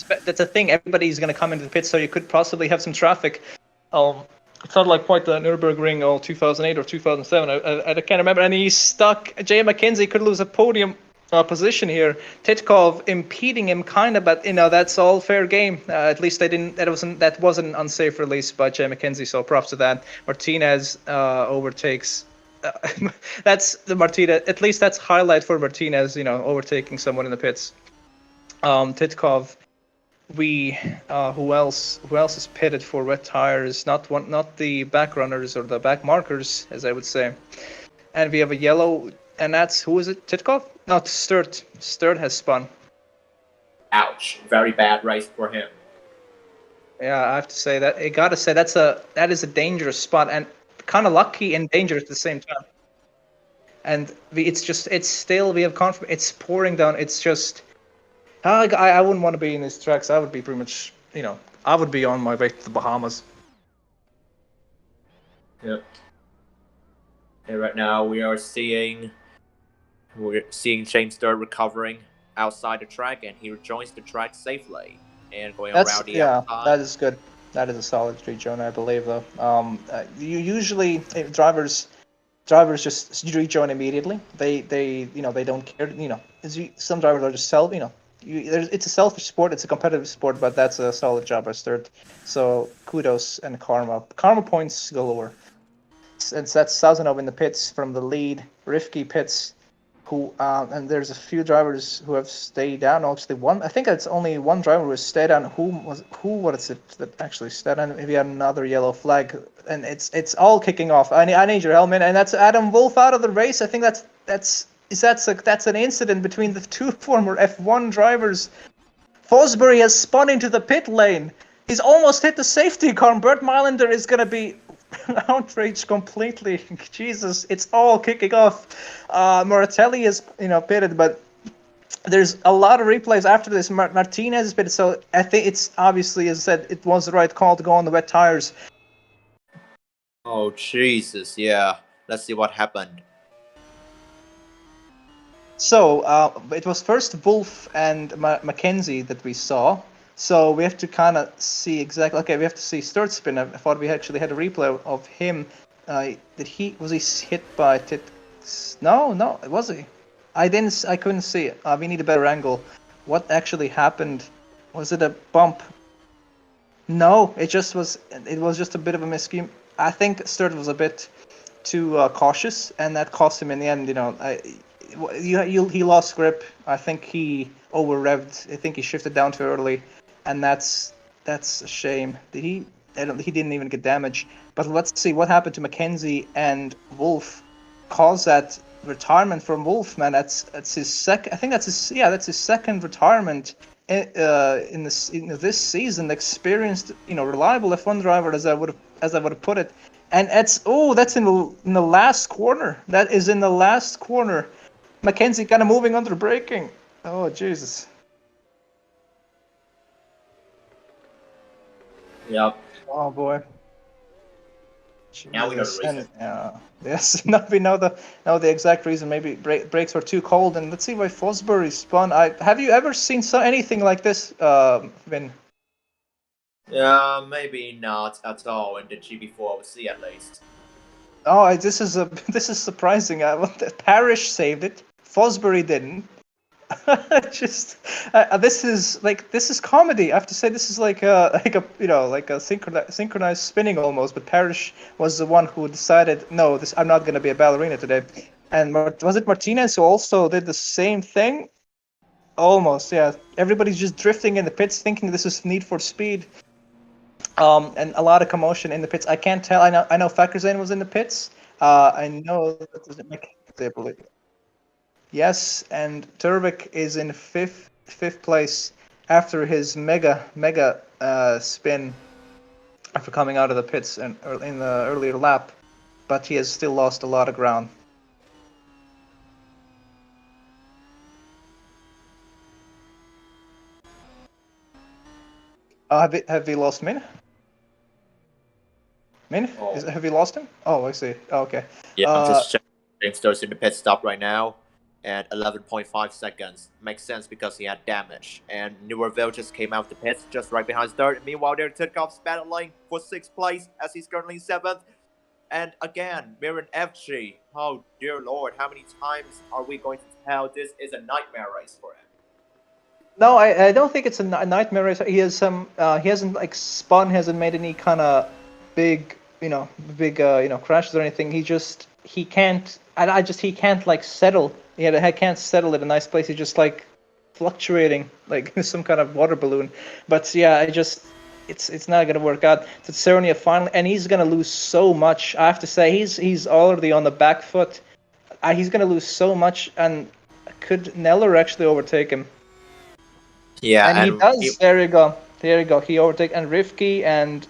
[SPEAKER 1] That's the thing. Everybody's going to come into the pit, so you could possibly have some traffic. It's not like quite the Nürburgring 2008 or 2007. I can't remember. And he's stuck. Jay McKenzie could lose a podium position here. Titkov impeding him kind of, but that's all fair game. At least they didn't. That wasn't an unsafe release by Jay McKenzie. So props to that. Martinez overtakes. That's the Martinez. At least that's highlight for Martinez. Overtaking someone in the pits. Titkov. Who else is pitted for wet tires? Not the back runners or the back markers, as I would say. And we have a yellow, and who is it? Titkov? Not Sturt. Sturt has spun.
[SPEAKER 3] Ouch! Very bad race for him.
[SPEAKER 1] Yeah, I have to say that. I gotta say that is a dangerous spot, and kind of lucky and dangerous at the same time. And we have confidence. It's pouring down. It's just. I wouldn't want to be in these tracks. I would be pretty much, I would be on my way to the Bahamas.
[SPEAKER 3] Yep. And right now we're seeing James Sturt recovering outside the track, and he rejoins the track safely and going around the outside.
[SPEAKER 1] That is good. That is a solid street joiner, I believe, though. You usually drivers just rejoin immediately. They don't care. Some drivers are just it's a selfish sport, it's a competitive sport, but that's a solid job by Sturt. So kudos and karma points galore. And that's Sazonov in the pits from the lead. Rifki pits, who and there's a few drivers who have stayed down. Actually, I think it's only one driver who has stayed down. What is it that actually stayed down? Maybe another yellow flag, and it's all kicking off. I need your helmet, and that's Adam Wolf out of the race. I think that's an incident between the two former F1 drivers. Fosbury has spun into the pit lane. He's almost hit the safety car. Bert Meilander is going to be outraged completely. Jesus, it's all kicking off. Moratelli is, pitted, but there's a lot of replays after this. Martinez is pitted, so I think it's obviously, as I said, it was the right call to go on the wet tires.
[SPEAKER 3] Oh, Jesus, yeah. Let's see what happened.
[SPEAKER 1] So, it was first Wolf and McKenzie that we saw. So we have to kind of see exactly. Okay, we have to see Sturt spin. I thought we actually had a replay of him Was he hit by Tit? No, was he? I couldn't see it. We need a better angle. What actually happened? Was it a bump? No, it just was. It was just a bit of a miscue. I think Sturt was a bit too cautious, and that cost him in the end. He lost grip. I think he over revved. I think he shifted down too early, and that's a shame. He didn't even get damage. But let's see what happened to Mackenzie and Wolf. Caused that retirement from Wolf, man. That's his second. I think that's his second retirement in this season. Experienced, reliable F1 driver, as I would have put it. And that's in the last corner. That is in the last corner. Mackenzie kind of moving under braking. Oh Jesus.
[SPEAKER 3] Yep.
[SPEAKER 1] Oh boy.
[SPEAKER 3] Now we know the reason.
[SPEAKER 1] Yes, now we know the exact reason. Maybe brakes were too cold, and let's see why Fosbury spun. Have you ever seen anything like this, Vin?
[SPEAKER 3] Maybe not at all in the GP4 OC at least.
[SPEAKER 1] Oh, this is surprising. Parrish saved it. Fosbury didn't. This is comedy. I have to say, this is like a synchronized spinning almost. But Parrish was the one who decided, no, I'm not going to be a ballerina today. And was it Martinez who also did the same thing? Almost, yeah. Everybody's just drifting in the pits, thinking this is Need for Speed. And a lot of commotion in the pits. I can't tell. I know Fackerzane was in the pits. I know that was Mackenzie, I believe. Yes, and Turvik is in fifth place after his mega spin after coming out of the pits in the earlier lap, but he has still lost a lot of ground. Have we lost Min?
[SPEAKER 3] Oh.
[SPEAKER 1] Have you lost him? Oh, I see. Oh, okay.
[SPEAKER 3] Yeah, I'm just checking. James Stowe's in the pit stop right now at 11.5 seconds. Makes sense because he had damage. And Newerville just came out of the pits just right behind Sturt. Meanwhile, there Titkov's battling for 6th place as he's currently 7th. And again, Miran FG. Oh dear lord, how many times are we going to tell this is a nightmare race for him?
[SPEAKER 1] No, I don't think it's a nightmare race. He has he hasn't spun, hasn't made any kind of big crashes or anything. He can't settle. He can't settle at a nice place. He's just fluctuating like some kind of water balloon. But yeah, it's not gonna work out. Tsetsernia finally, and he's gonna lose so much. I have to say, he's already on the back foot. He's gonna lose so much, and could Neller actually overtake him?
[SPEAKER 3] Yeah,
[SPEAKER 1] and he does. There you go. He overtakes and Rivki and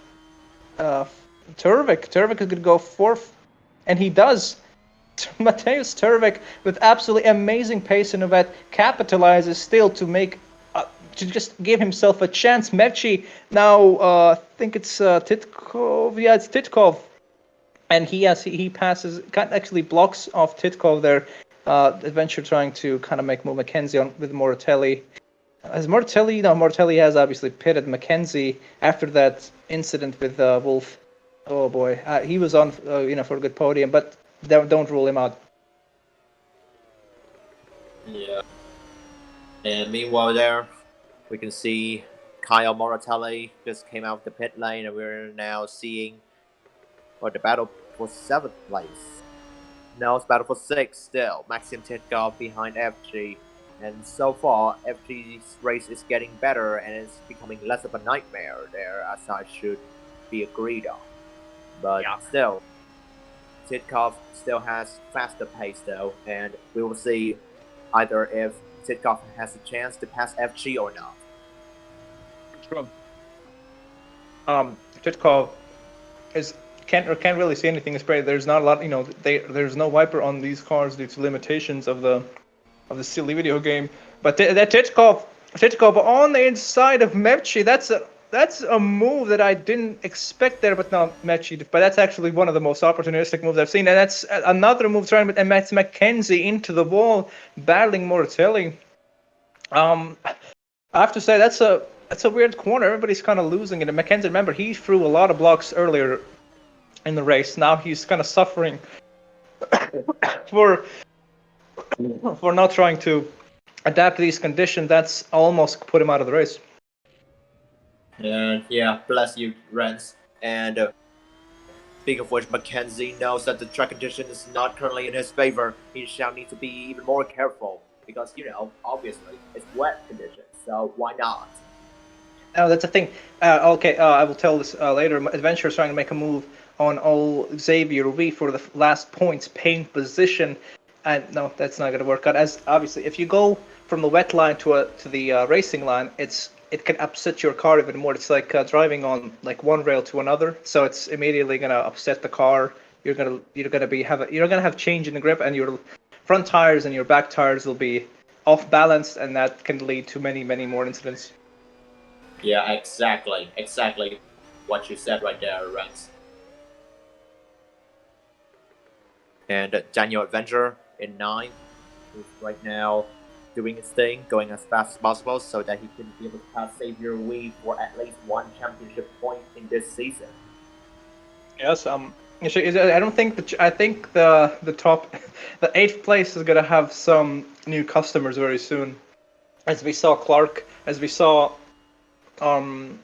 [SPEAKER 1] Turvik. Turvik is gonna go 4th, and he does. Mateusz Turvik with absolutely amazing pace in Novette capitalizes still to just give himself a chance. Mevci now, I think it's Titkov. Yeah, it's Titkov, and he passes, actually blocks off Titkov there. Adventure trying to kind of make move Mackenzie on with Moratelli. Moratelli has obviously pitted Mackenzie after that incident with Wolf. Oh boy, he was on for a good podium, but don't rule him out.
[SPEAKER 3] Yeah. And meanwhile there, we can see Kyle Moratelli just came out of the pit lane, and we're now seeing the battle for 7th place. Now it's battle for 6th still. Maxim Titkov behind FG. And so far, FG's race is getting better, and it's becoming less of a nightmare there, as I should be agreed on. But still, Titkov still has faster pace though, and we will see either if Titkov has a chance to pass FG or not.
[SPEAKER 1] True. Titkov can't really see anything. It's great. There's not a lot. There's no wiper on these cars due to limitations of the silly video game. But that Titkov on the inside of Mevci, that's a move that I didn't expect there. But no, Mevci. But that's actually one of the most opportunistic moves I've seen, and that's another move trying. And that's Mackenzie into the wall, battling Moratelli. I have to say that's a weird corner. Everybody's kind of losing it. And Mackenzie, remember, he threw a lot of blocks earlier in the race. Now he's kind of suffering for not trying to adapt to these conditions. That's almost put him out of the race.
[SPEAKER 3] And yeah, bless you, Rens. And speaking of which, Mackenzie knows that the track condition is not currently in his favor. He shall need to be even more careful because, obviously, it's wet conditions, so why not?
[SPEAKER 1] Oh, that's a thing. Okay, I will tell this later. Adventure is trying to make a move on old Xavier V for the last points paint position. And no, that's not going to work out. As obviously, if you go from the wet line to the racing line, it can upset your car even more. It's like driving on like one rail to another, so it's immediately going to upset the car. You're gonna have change in the grip, and your front tires and your back tires will be off balanced, and that can lead to many more incidents.
[SPEAKER 3] Yeah, exactly what you said right there, Rens. And Daniel Adventure in 9th, who's right now doing his thing, going as fast as possible so that he can be able to pass Xavier Wee for at least one championship point in this season.
[SPEAKER 1] Yes, I don't think I think the top, the 8th place is gonna have some new customers very soon, as we saw Clark, as we saw, who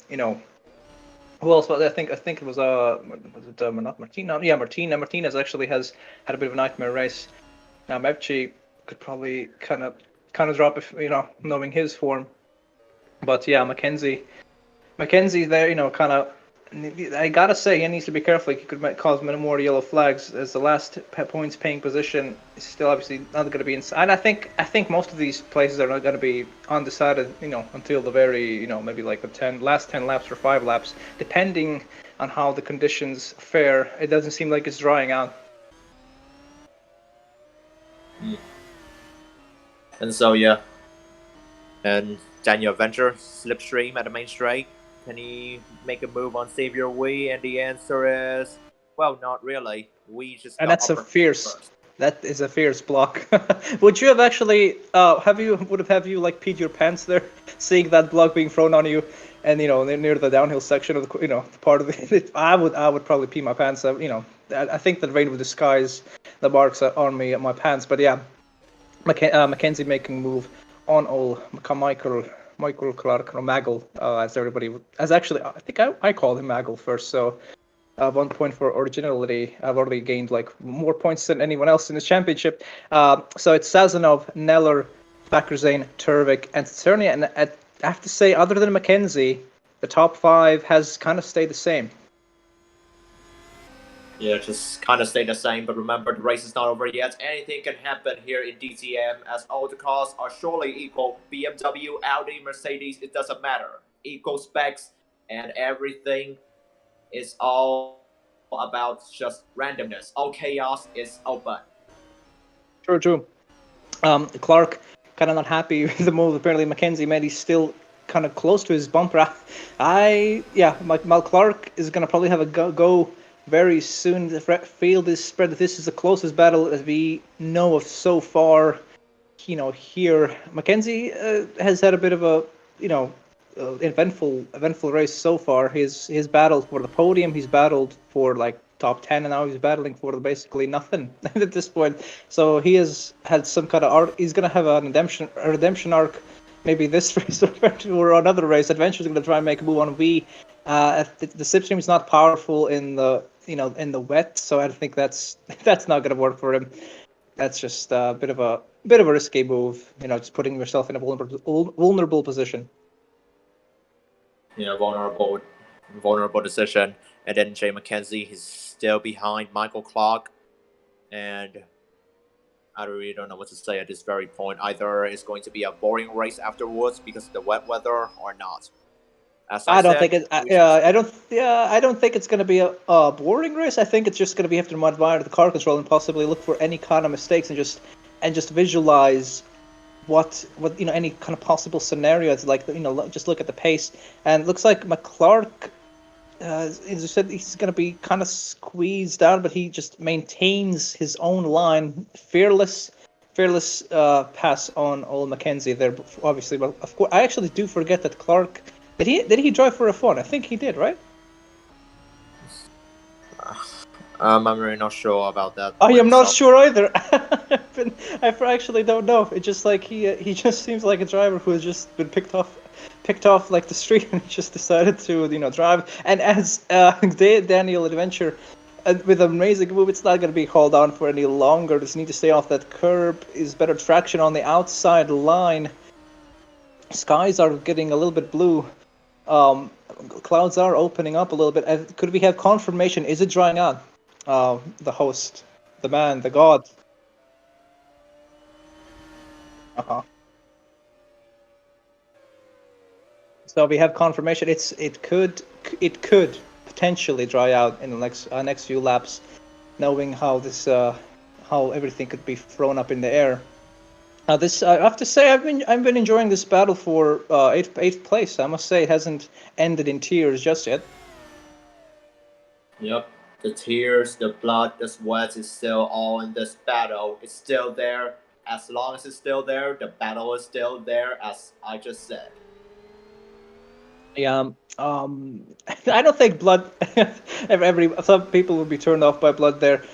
[SPEAKER 1] else? But I think it was not Martina. Yeah, Martinez actually has had a bit of a nightmare race. Now Mevchi could probably kind of drop if knowing his form. But yeah, Mackenzie there, kind of. I gotta say, he needs to be careful. He could cause many more yellow flags, as the last points paying position is still obviously not going to be inside. And I think most of these places are not going to be undecided, until the very, maybe like the last 10 laps or 5 laps, depending on how the conditions fare. It doesn't seem like it's drying out.
[SPEAKER 3] And so yeah, and Daniel Venture slipstream at the main straight. Can he make a move on Xavier Wee? And the answer is, well, not really. We just
[SPEAKER 1] and that's a fierce. First. That is a fierce block. Would you have actually have you like peed your pants there, seeing that block being thrown on you, and near the downhill section of the part of it? I would probably pee my pants. I think that rain would disguise the marks on my pants. But yeah, Mackenzie making a move on old Michael Clark, or Maggle, I think I called him Maggle first, so 1 point for originality. I've already gained like more points than anyone else in this championship. So it's Sazonov, Neller, Fakrzane, Turvik, and Tsernia, and I have to say, other than Mackenzie, the top 5 has kind of stayed the same.
[SPEAKER 3] Yeah, just kind of stay the same, but remember, the race is not over yet. Anything can happen here in DTM, as all the cars are surely equal. BMW, Audi, Mercedes, it doesn't matter. Equal specs, and everything is all about just randomness. All chaos is open.
[SPEAKER 1] True. Clark kind of not happy with the move. Apparently, Mackenzie made. He's still kind of close to his bumper. Mal Clark is going to probably have a go very soon. The field is spread. This is the closest battle as we know of so far. Here Mackenzie has had a bit of a eventful race so far. His battle for the podium, he's battled for like top 10, and now he's battling for basically nothing at this point. So he has had some kind of arc. He's gonna have a redemption arc, maybe this race or another race. Adventure's gonna try and make a move on V. The slipstream is not powerful in the in the wet, so I think that's not gonna work for him. That's just a bit of a risky move, just putting yourself in a vulnerable position.
[SPEAKER 3] Vulnerable decision. And then Jay Mackenzie, he's still behind Michael Clark, and I really don't know what to say at this very point. Either it's going to be a boring race afterwards because of the wet weather, or not. I don't think
[SPEAKER 1] it's going to be a boring race. I think it's just going to be have to admire the car control and possibly look for any kind of mistakes and just visualize what any kind of possible scenarios, like just look at the pace. And it looks like McClark, as I said, he's going to be kind of squeezed down, but he just maintains his own line, fearless pass on old Mackenzie there. Obviously, well, of course, I actually do forget that Clark. Did he drive for F1? I think he did, right?
[SPEAKER 3] I'm really not sure about that.
[SPEAKER 1] I am not
[SPEAKER 3] myself.
[SPEAKER 1] sure either. I actually don't know. It just like he just seems like a driver who has just been picked off like the street, and he just decided to drive. And as Daniel Adventure, with an amazing move, it's not going to be hauled on for any longer. Just need to stay off that curb. Is better traction on the outside line. Skies are getting a little bit blue. Clouds are opening up a little bit. Could we have confirmation? Is it drying out? The host, the man, the god. So we have confirmation. It could potentially dry out in the next few laps, knowing how how everything could be thrown up in the air. This I have to say I've been enjoying this battle for eighth place. I must say it hasn't ended in tears just yet.
[SPEAKER 3] Yep. The tears, the blood, the sweat is still all in this battle. It's still there. As long as it's still there, the battle is still there, as I just said.
[SPEAKER 1] Yeah. I don't think blood. Some people would be turned off by blood there.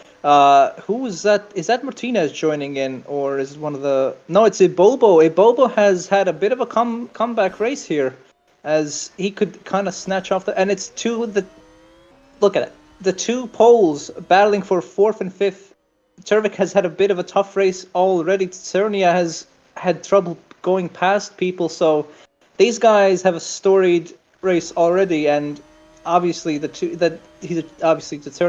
[SPEAKER 1] Who is that? Is that Martinez joining in, or is it one of the? No, it's Ibobo. Ibobo has had a bit of a comeback race here, as he could kind of snatch off and it's look at it. The two poles battling for fourth and fifth. Turvik has had a bit of a tough race already. Tsernia has had trouble going past people, so these guys have a storied race already, and obviously Tsernia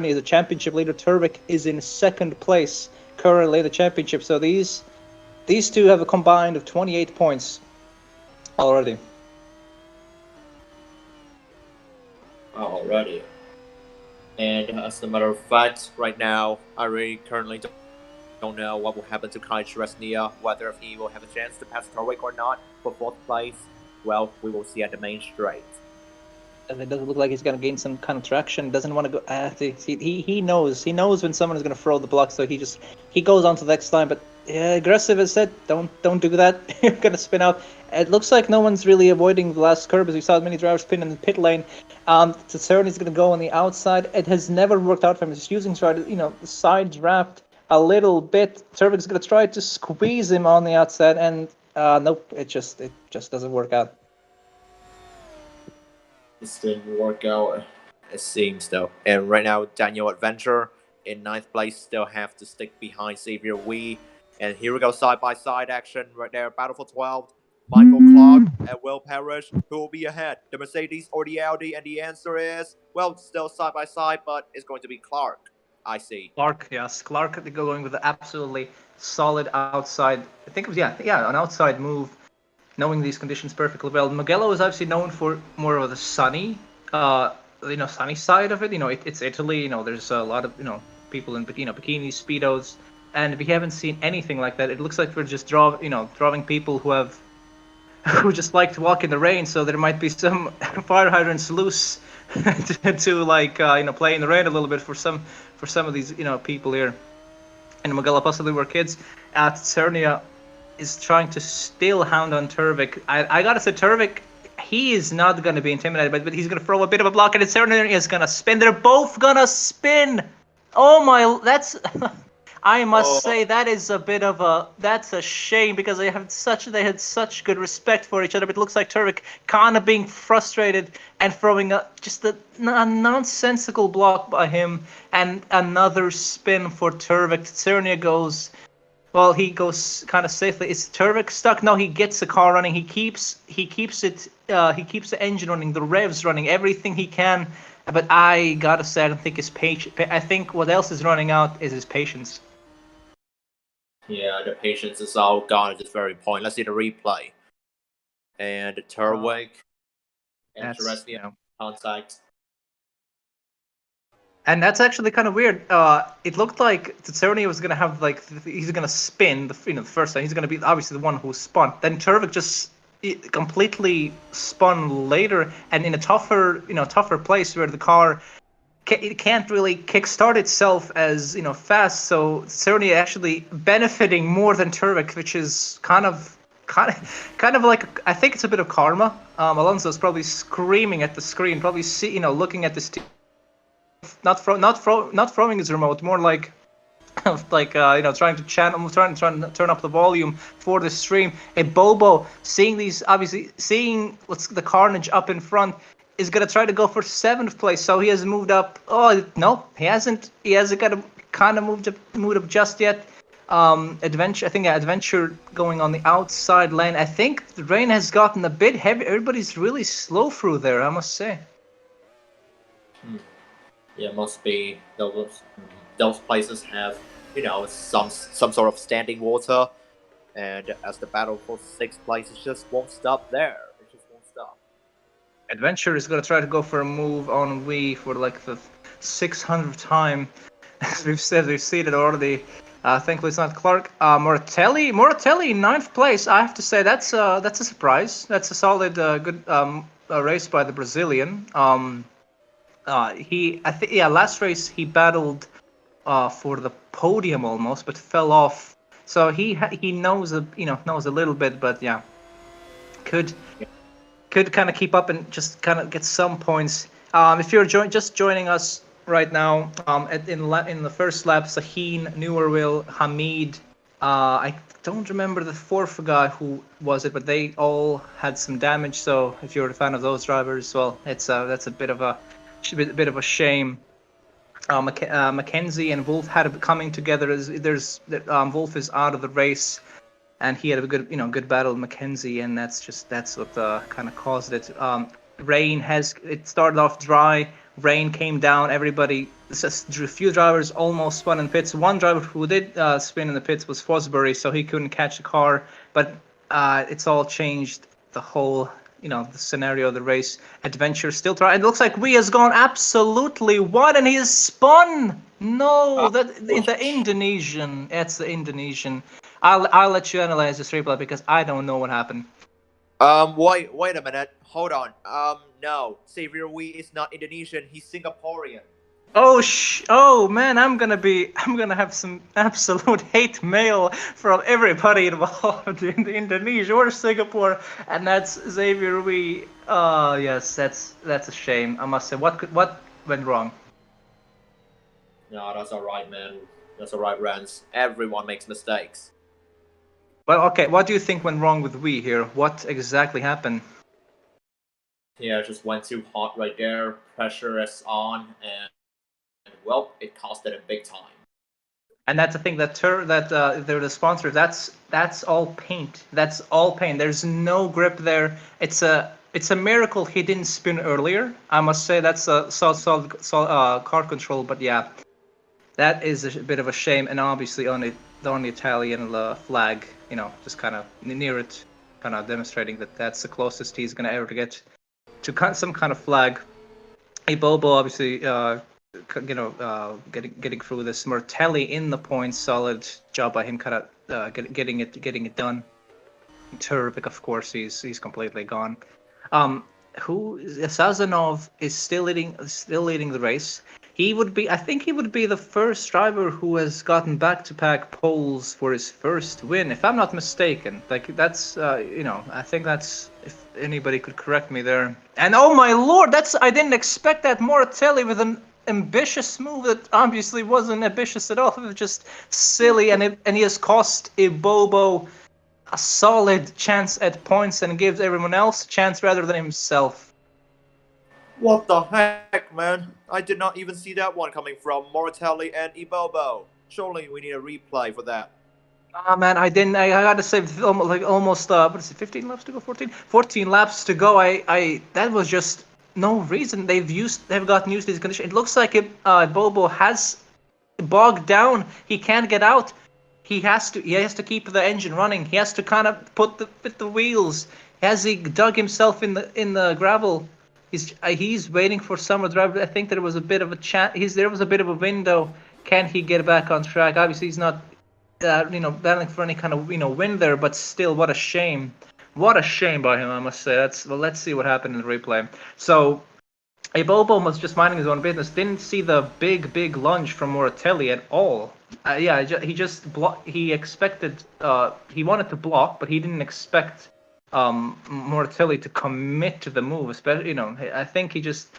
[SPEAKER 1] is a championship leader. Turvik is in second place currently in the championship. So these two have a combined of 28 points already.
[SPEAKER 3] Alrighty. And as a matter of fact, right now, I really currently don't know what will happen to Kai Tresnia, whether he will have a chance to pass Turvik or not for fourth place. Well, we will see at the main straight.
[SPEAKER 1] And it doesn't look like he's going to gain some kind of traction. Doesn't want to go. He knows when someone is going to throw the block, so he goes on to the next line. But aggressive as said, don't do that. You're going to spin out. It looks like no one's really avoiding the last curb, as we saw many drivers spin in the pit lane. Tsernia is going to go on the outside. It has never worked out for him. He's using the side draft a little bit. Turvik is going to try to squeeze him on the outside, and nope, it just doesn't work out.
[SPEAKER 3] This didn't work out, it seems, though. And right now, Daniel Adventure in 9th place still have to stick behind Xavier Wee. And here we go, side-by-side action right there. Battle for 12. Michael Clark and Will Parrish. Who will be ahead? The Mercedes or the Audi? And the answer is, well, still side-by-side, but it's going to be Clark. I see.
[SPEAKER 1] Clark, yes. Clark going with an absolutely solid outside. I think it was, an outside move, knowing these conditions perfectly well. Mugello is obviously known for more of the sunny side of it. It's Italy. There's a lot of people in bikinis, speedos, and we haven't seen anything like that. It looks like we're just drawing people who just like to walk in the rain. So there might be some fire hydrants loose to play in the rain a little bit for some of these people here. And Mugello possibly were kids. Tsernia is trying to still hound on Turvik. I gotta say, Turvik, he is not gonna be intimidated, but he's gonna throw a bit of a block, and Tsernia is gonna spin. They're both gonna spin. Oh my, that's. I must say that is that's a shame, because they had such good respect for each other. But it looks like Turvik kind of being frustrated and throwing just a nonsensical block by him, and another spin for Turvik. Tsernia goes. Well, he goes kind of safely. Is Turvik stuck? No, he gets the car running. He keeps the engine running, the revs running, everything he can. But I gotta say, I don't think his patience. I think what else is running out is his patience.
[SPEAKER 3] Yeah, the patience is all gone at this very point. Let's see the replay. And Turvik and Tresnia contact.
[SPEAKER 1] And that's actually kind of weird. It looked like Tsernia was gonna have he's gonna spin the first time. He's gonna be obviously the one who spun. Then Turvik just completely spun later, and in a tougher place where the car it can't really kickstart itself as fast. So Tsernia actually benefiting more than Turvik, which is kind of like, I think it's a bit of karma. Alonso's probably screaming at the screen, probably looking at this not throwing his remote, more like trying to turn up the volume for the stream. And Bobo, seeing what's the carnage up in front, is gonna try to go for 7th place. So he has moved up. Oh no, he hasn't. He hasn't got kind of moved up just yet. Adventure going on the outside lane. I think the rain has gotten a bit heavy. Everybody's really slow through there, I must say.
[SPEAKER 3] Yeah, must be those places have, you know, some sort of standing water, and as the battle for 6th place, it just won't stop there. It just won't stop.
[SPEAKER 1] Adventure is gonna try to go for a move on Wii for like the 600th time. As we've seen it already. Thankfully, it's not Clark. Moratelli, 9th place. I have to say that's a surprise. That's a solid, good race by the Brazilian. Last race he battled for the podium almost, but fell off. So he knows a little bit, but yeah, could kind of keep up and just kind of get some points. If you're just joining us right now, in the first lap, Sahin, Newerville, Hamid. I don't remember the 4th guy who was it, but they all had some damage. So if you're a fan of those drivers, well, that's a bit of a shame. Mackenzie and Wolf had coming together. Wolf is out of the race, and he had a good battle with Mackenzie, and that's what kind of caused it. It started off dry. Rain came down. A few drivers almost spun in pits. One driver who did spin in the pits was Fosbury, so he couldn't catch the car. But it's all changed. The whole, the scenario of the race. Adventure still trying. It looks like Wii has gone absolutely wide, and he has spun. No, the Indonesian. It's the Indonesian. I'll let you analyze this replay because I don't know what happened.
[SPEAKER 2] Wait a minute. Hold on. No. Xavier Wee is not Indonesian. He's Singaporean.
[SPEAKER 1] Oh man, I'm gonna have some absolute hate mail from everybody involved in Indonesia or Singapore, and that's Xavier Wee. Yes, that's a shame. I must say, what went wrong?
[SPEAKER 3] No, that's alright, man. That's alright, Rance. Everyone makes mistakes.
[SPEAKER 1] Well, okay, what do you think went wrong with Wii here? What exactly happened?
[SPEAKER 3] Yeah, it just went too hot right there. Pressure is on, and well, it costed a big time.
[SPEAKER 1] And that's the thing that they're the sponsor. That's all paint. That's all paint. There's no grip there. It's a miracle he didn't spin earlier. I must say that's a solid car control. But yeah, that is a bit of a shame. And obviously only Italian flag, just kind of near it, kind of demonstrating that that's the closest he's gonna ever get to some kind of flag. Ibobo obviously, getting through this. Mortelli in the points, solid job by him, kind of getting it done. Turbik, of course, he's completely gone. Sazonov is still leading the race. I think he would be the first driver who has gotten back-to-back poles for his first win, if I'm not mistaken. Like that's, I think that's, if anybody could correct me there. And oh my lord, I didn't expect that. Moratelli with an ambitious move that obviously wasn't ambitious at all. It was just silly, and he has cost Ibobo a solid chance at points and gives everyone else a chance rather than himself.
[SPEAKER 2] What the heck, man? I did not even see that one coming from Moratelli and Ibobo. Surely we need a replay for that.
[SPEAKER 1] Man, I didn't. I gotta say, almost. What is it? 15 laps to go. 14 laps to go. That was just no reason. They've gotten used to these conditions. It looks like Bobo has bogged down. He can't get out. He has to keep the engine running. He has to kind of fit the wheels. Has he dug himself in the gravel? He's waiting for summer driver. I think there was a bit of a there was a bit of a window. Can he get back on track? Obviously, he's not, battling for any kind of win there. But still, what a shame! What a shame by him, I must say. Let's see what happened in the replay. So, Ibobo was just minding his own business. Didn't see the big lunge from Moratelli at all. He expected. He wanted to block, but he didn't expect Moratelli to commit to the move, especially, I think he just,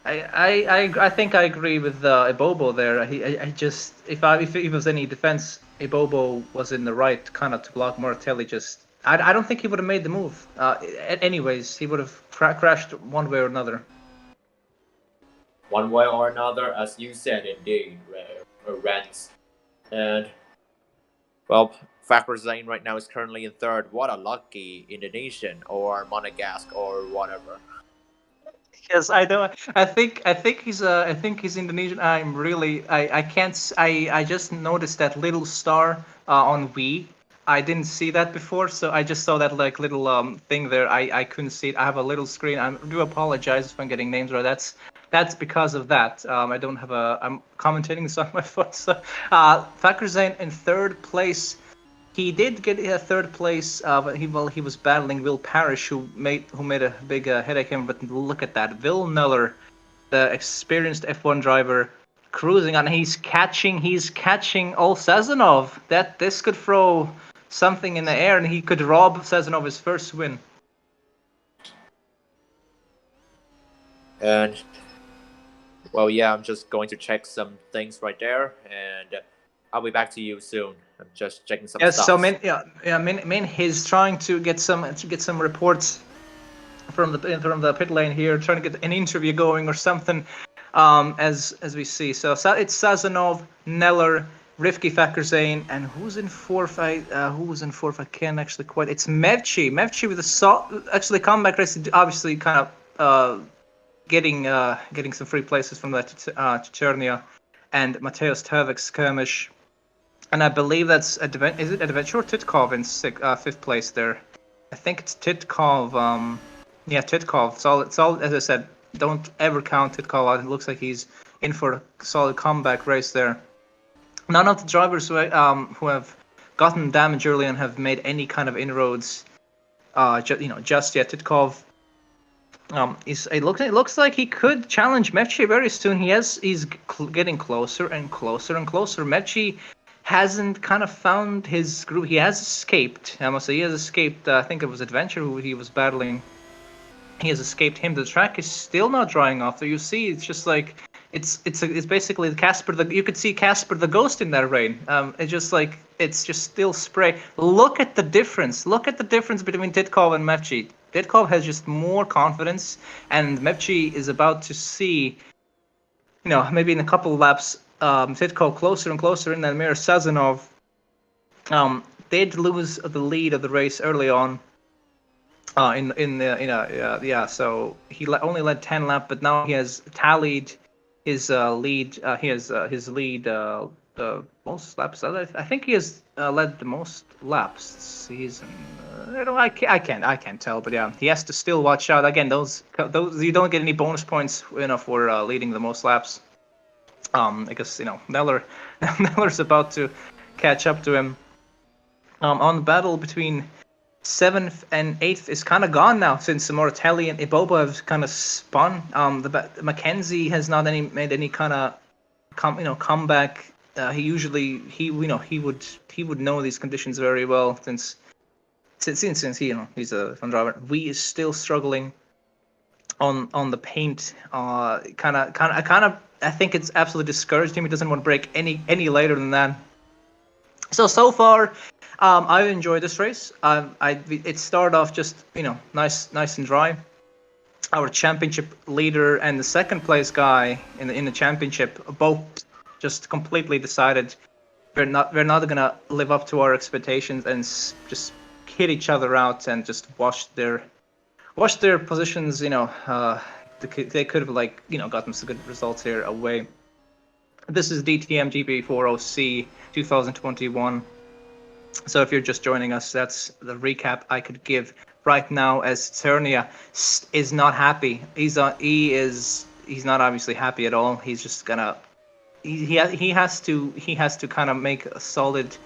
[SPEAKER 1] I think I agree with Ibobo there. I just if it was any defense, Ibobo was in the right kind of to block Moratelli. I don't think he would have made the move. Anyways, he would have crashed one way or another.
[SPEAKER 3] One way or another, as you said, indeed, Rents. And, well, Fakhr Zain right now is currently in third. What a lucky Indonesian or Monegasque or whatever.
[SPEAKER 1] Yes, I know. I think he's Indonesian. I can't. I just noticed that little star on Wii. I didn't see that before, so I just saw that like little thing there. I couldn't see it. I have a little screen. I do apologize if I'm getting names wrong. That's because of that. I don't have a. I'm commentating this on my phone. So, Fakhr Zain in third place. He did get a third place, but he was battling Will Parrish, who made a big headache him. But look at that, Will Miller, the experienced F1 driver, cruising on. He's catching old Sazonov. That this could throw something in the air, and he could rob Sazonov his first win.
[SPEAKER 3] And, well, yeah, I'm just going to check some things right there, and I'll be back to you soon. I'm just checking some
[SPEAKER 1] Yes,
[SPEAKER 3] stuff.
[SPEAKER 1] so Min he's trying to get some reports from the pit lane here, trying to get an interview going or something. As we see, so it's Sazonov, Neller, Rivki, Fakhr Zain, and who's in fourth? Who was in fourth? I can't actually quite. It's Mevchi with actually comeback race, obviously kind of getting some free places from that Chernia, and Mateusz Tervek's skirmish. And I believe that's is it Adventure or Titkov in fifth place there? I think it's Titkov. Yeah, Titkov. It's all as I said. Don't ever count Titkov out. It looks like he's in for a solid comeback race there. None of the drivers who have gotten damage early and have made any kind of inroads. Just yet. Titkov. It looks like he could challenge Mevchi very soon. He's getting closer and closer and closer. Mevchi hasn't kind of found his groove. He has escaped. I must say, he has escaped. I think it was Adventure who he was battling. He has escaped him. The track is still not drying off. So you see, it's just like it's basically Casper. You could see Casper the Ghost in that rain. It's just still spray. Look at the difference. Look at the difference between Titkov and Mevchi. Titkov has just more confidence, and Mevchi is about to see, maybe in a couple of laps. Titkov closer and closer in that mirror. Sazonov did lose the lead of the race early on. So he only led 10 laps, but now he has tallied his lead. He has his lead the most laps. I think he has led the most laps this season. I can't tell, but yeah, he has to still watch out. Again, those you don't get any bonus points, for leading the most laps. I guess Neller's about to catch up to him. On the battle between 7th and 8th is kind of gone now since Moratelli and Ibobo have kind of spun. Mackenzie has not made any kind of comeback. He would know these conditions very well since he's a fun driver. We is still struggling on the paint. I think it's absolutely discouraged him. He doesn't want to break any later than that. So far, I've enjoyed this race. It started off just nice and dry. Our championship leader and the second place guy in the championship both just completely decided we're not gonna live up to our expectations and just hit each other out and just wash their positions. They could have gotten some good results here away. This is DTM GP4 OC 2021. So if you're just joining us, that's the recap I could give right now. As Cernia is not happy. He's not obviously happy at all. He's just gonna he has to kind of make a solid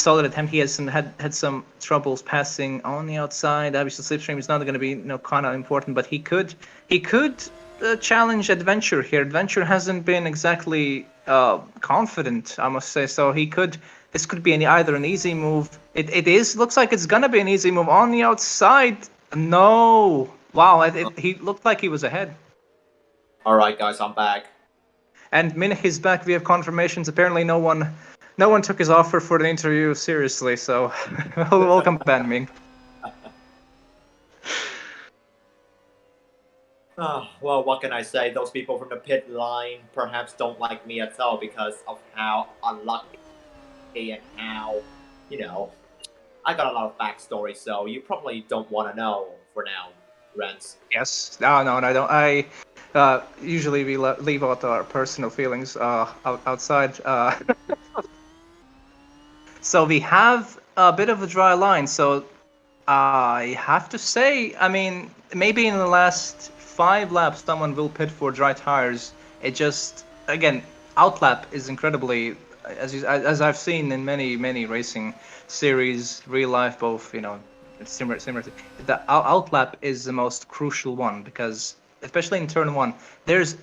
[SPEAKER 1] attempt. He has had some troubles passing on the outside. Obviously, slipstream is not going to be kind of important, but he could challenge Adventure here. Adventure hasn't been exactly confident, I must say. So this could be either an easy move. Looks like it's gonna be an easy move on the outside. No, wow, he looked like he was ahead.
[SPEAKER 3] All right, guys, I'm back.
[SPEAKER 1] And Minich is back. We have confirmations. Apparently, no one took his offer for the interview seriously. So, welcome back, Ming.
[SPEAKER 3] Well, what can I say? Those people from the pit line perhaps don't like me at all because of how unlucky and how, I got a lot of backstory, so you probably don't want to know for now, Renz.
[SPEAKER 1] Yes. No, I don't. Usually we leave out our personal feelings outside. So we have a bit of a dry line. So I have to say, I mean, maybe in the last 5 laps, someone will pit for dry tires. It just, again, outlap is incredibly, as I've seen in many racing series, real life, both, similar. The outlap is the most crucial one because, especially in turn 1, there's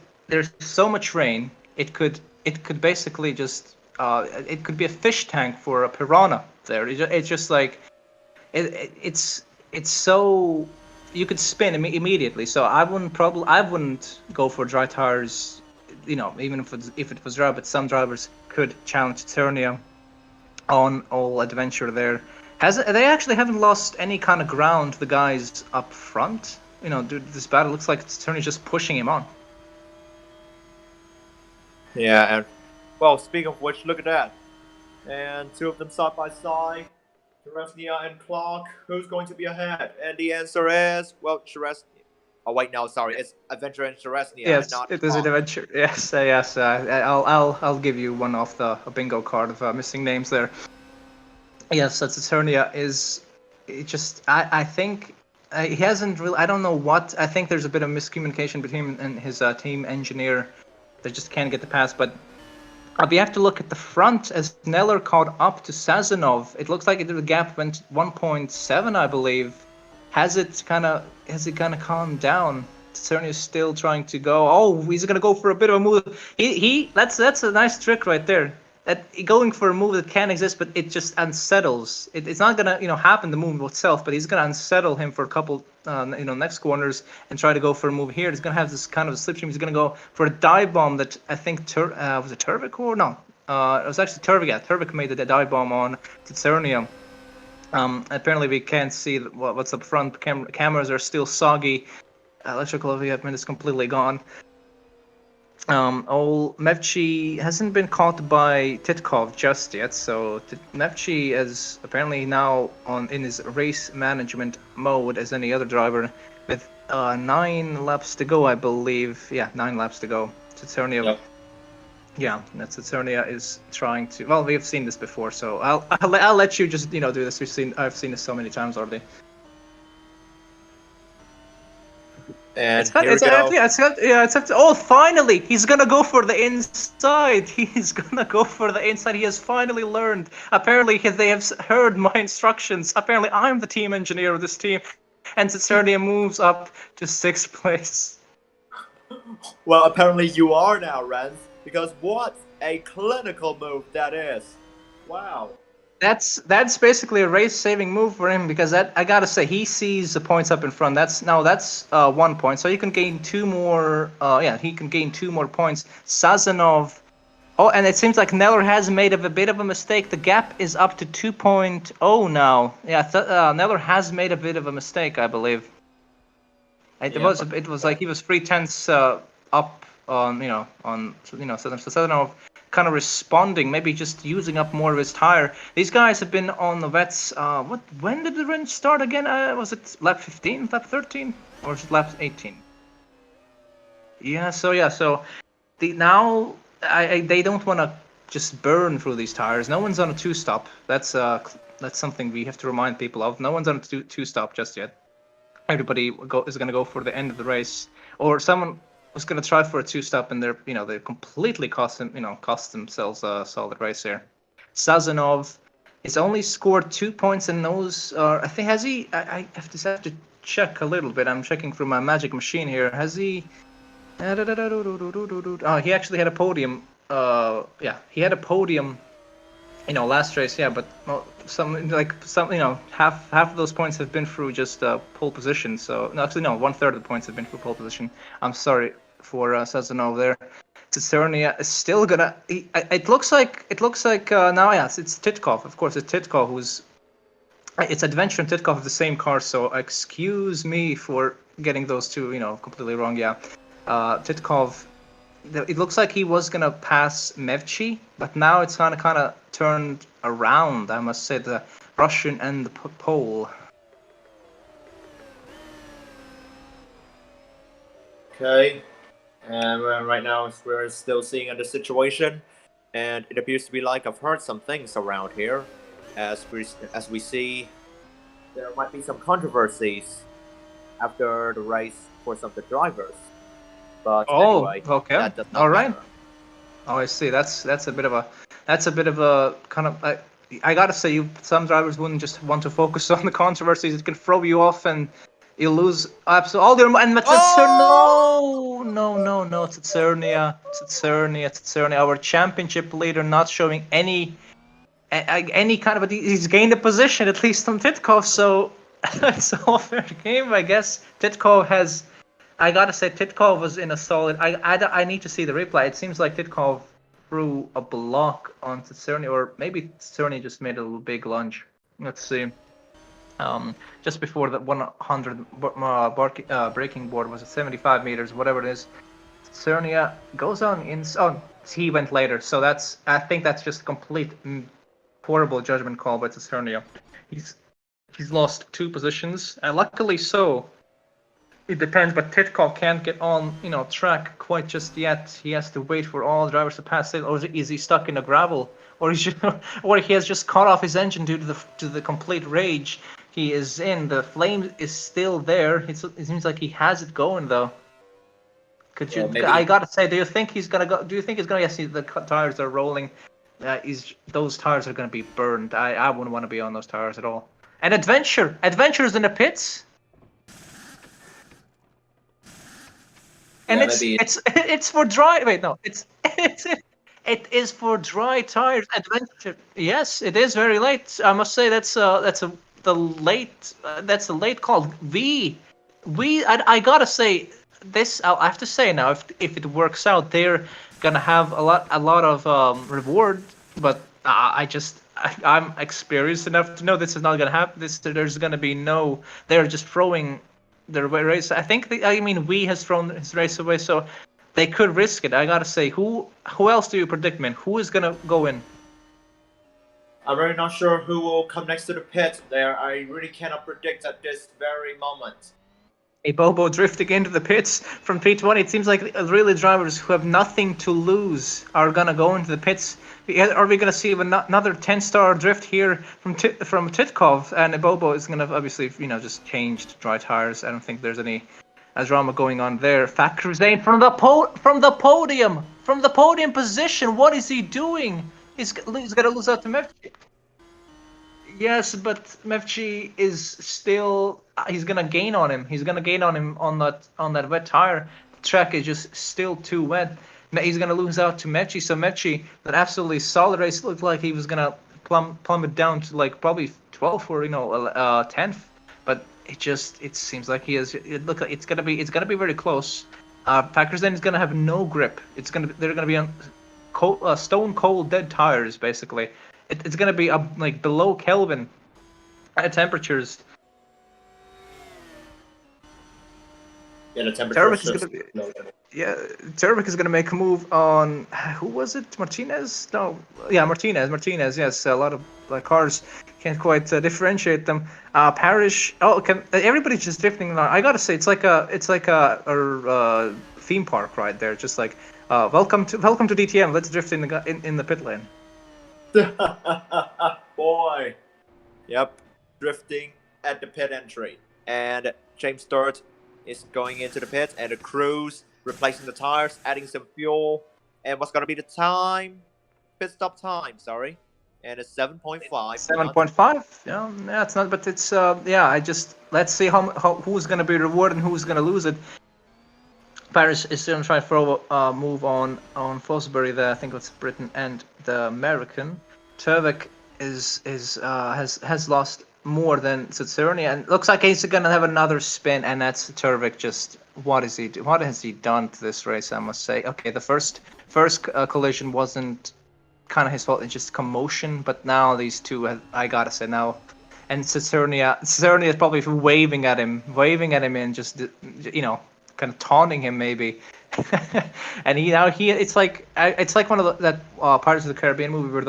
[SPEAKER 1] so much rain. It could basically just, it could be a fish tank for a piranha there. It's just like. It's so you could spin immediately. So I wouldn't go for dry tires, even if it was dry. But some drivers could challenge Eternia on all adventure there. They actually haven't lost any kind of ground. The guys up front, this battle looks like Eternia's just pushing him on.
[SPEAKER 3] Yeah, and well, speaking of which, look at that, and 2 of them side by side. Cheresnia and Clark, who's going to be ahead? And the answer is, well, Cheresnia. Oh wait, no, sorry, it's Adventure and Cheresnia.
[SPEAKER 1] Yes,
[SPEAKER 3] and not
[SPEAKER 1] it is an adventure. Yes. I'll give you one off the bingo card of missing names there. Yes, that's Eternia is. It just I think he hasn't really. I don't know what. I think there's a bit of miscommunication between him and his team engineer. They just can't get the pass, but. We have to look at the front as Neller caught up to Sazonov. It looks like the gap went 1.7, I believe. Has it kind of calmed down? Eternia is still trying to go. Oh, he's gonna go for a bit of a move. That's a nice trick right there. That going for a move that can exist, but it just unsettles. It's not gonna happen the move itself, but he's gonna unsettle him for a couple next corners and try to go for a move here. He's gonna have this kind of a slipstream. He's gonna go for a dive bomb that I think was it Turvik or no? It was actually Turvik. Yeah, Turvik made the dive bomb on Eternia. Apparently we can't see what's up front. Cameras are still soggy. Electrical equipment is completely gone. Mevchi hasn't been caught by Titkov just yet, so Mevchi is apparently now in his race management mode as any other driver, with 9 laps to go, I believe. Yeah, 9 laps to go. Eternia.
[SPEAKER 3] Yep.
[SPEAKER 1] Yeah, that's Eternia is trying to. Well, we have seen this before, so I'll let you just do this. I've seen this so many times already.
[SPEAKER 3] And
[SPEAKER 1] oh, finally, he's gonna go for the inside. He's gonna go for the inside. He has finally learned. Apparently, they have heard my instructions. Apparently, I'm the team engineer of this team, and Eternia moves up to 6th place.
[SPEAKER 3] Well, apparently you are now, Renz, because what a clinical move that is. Wow.
[SPEAKER 1] That's basically a race-saving move for him because I gotta say he sees the points up in front. That's 1 point, so he can gain 2 more. He can gain 2 more points. Sazonov. Oh, and it seems like Neller has made a bit of a mistake. The gap is up to 2.0 now. Yeah, Neller has made a bit of a mistake, I believe. It was like he was 3/10 up on Sazonov. Kind of responding, maybe just using up more of his tire. These guys have been on the wets. When did the run start again? Was it lap 15, lap 13, or was it lap 18? Yeah. So they don't want to just burn through these tires. No one's on a 2-stop. That's something we have to remind people of. No one's on a 2-stop just yet. Everybody is going to go for the end of the race, or someone was going to try for a 2-stop, and they completely cost themselves a solid race here. Sazonov has only scored 2 points, and those are, I think, has he? I have to check a little bit. I'm checking through my magic machine here. Has he? Oh, he actually had a podium. He had a podium. Last race, yeah, but half of those points have been through just pole position. So no, actually no, 1/3 of the points have been through pole position. I'm sorry Sazonov there. Tsernia is still gonna. It looks like now. Yes, it's Titkov. Of course, it's Titkov who's. It's Adventure and Titkov of the same car. So excuse me for getting those two, completely wrong. Yeah, Titkov. It looks like he was gonna pass Mevchi, but now it's kind of turned around. I must say, the Russian and the Pole.
[SPEAKER 3] Okay, and right now we're still seeing the situation, and it appears to be like I've heard some things around here, as we see, there might be some controversies after the race for some of the drivers. But anyway,
[SPEAKER 1] okay,
[SPEAKER 3] that does not
[SPEAKER 1] all right.
[SPEAKER 3] matter.
[SPEAKER 1] Oh, I see. That's a bit of a kind of. I gotta say, some drivers wouldn't just want to focus on the controversies. It can throw you off, and you lose absolutely all your. And no, Tsernia, our championship leader, not showing any kind of. He's gained a position at least on Titkov, so it's all fair game, I guess. Titkov has. I gotta say, Titkov was in a solid. I need to see the replay. It seems like Titkov threw a block on Tsernia, or maybe Tsernia just made a little big lunge. Let's see. Just before the 100 braking board was at 75 meters, whatever it is. Tsernia goes on in. Oh, he went later. So I think that's just a complete horrible judgment call by Tsernia. He's lost 2 positions, and luckily so. It depends, but Titkov can't get on, track quite just yet. He has to wait for all drivers to pass it, or is he stuck in the gravel, or he has just cut off his engine due to the complete rage he is in. The flame is still there. It seems like he has it going though. I gotta say, do you think he's gonna go? Do you think he's gonna? Yes, the tires are rolling. Those tires are gonna be burned. I wouldn't want to be on those tires at all. And Adventure's in the pits. And it's for dry. Wait, no, it is for dry tires. Adventure. Yes, it is very late. I must say that's a late call. I gotta say this. I have to say now, if it works out, they're gonna have a lot of reward. But I'm experienced enough to know this is not gonna happen. There's gonna be no. They're just throwing their race. I think we has thrown his race away, so they could risk it. I gotta say, who else do you predict, man? Who is gonna go in?
[SPEAKER 3] I'm really not sure who will come next to the pit there. I really cannot predict at this very moment.
[SPEAKER 1] A Bobo drifting into the pits from P20. It seems like really drivers who have nothing to lose are gonna go into the pits. Are we gonna see another 10-star drift here from Titkov? And Bobo is gonna obviously just change to dry tires. I don't think there's any drama going on there. Fakir Zain from the podium position. What is he doing? He's gonna lose out to Mevchi. Yes, but Mevchi is still. He's gonna gain on him. He's gonna gain on him on that wet tire. The track is just still too wet. He's gonna lose out to Mevchi. So Mevchi, that absolutely solid race, looked like he was gonna plummet down to like probably 12th or 10th. But it seems like he is. It's gonna be very close. Packers then is gonna have no grip. They're gonna be on stone cold dead tires basically. It's gonna be like below Kelvin temperatures.
[SPEAKER 3] Yeah, the temperature
[SPEAKER 1] Tervik is gonna make a move on. Who was it? Martinez? No, yeah, Martinez. Yes, a lot of cars can't quite differentiate them. Parrish. Oh, everybody's just drifting. I gotta say, it's like a theme park right there. Just like welcome to DTM. Let's drift in the pit lane.
[SPEAKER 3] Boy. Yep, drifting at the pit entry, and James Stewart is going into the pit, and the crew's replacing the tires, adding some fuel. And what's gonna be the time? Pit stop time, sorry. And it's 7.5.
[SPEAKER 1] 7.5? Yeah, it's not, but it's let's see who's gonna be rewarded and who's gonna lose it. Paris is still trying to throw a move on Fosbury there. I think it's Britain and the American. Tervik has lost more than Tsernia, and looks like he's gonna have another spin, and that's Tervik just what has he done to this race? I must say. Okay, the first collision wasn't kind of his fault. It's just commotion. But now these two, I gotta say now, and Cicernia is probably waving at him, and just kind of taunting him maybe. And it's like one of that Pirates of the Caribbean movie where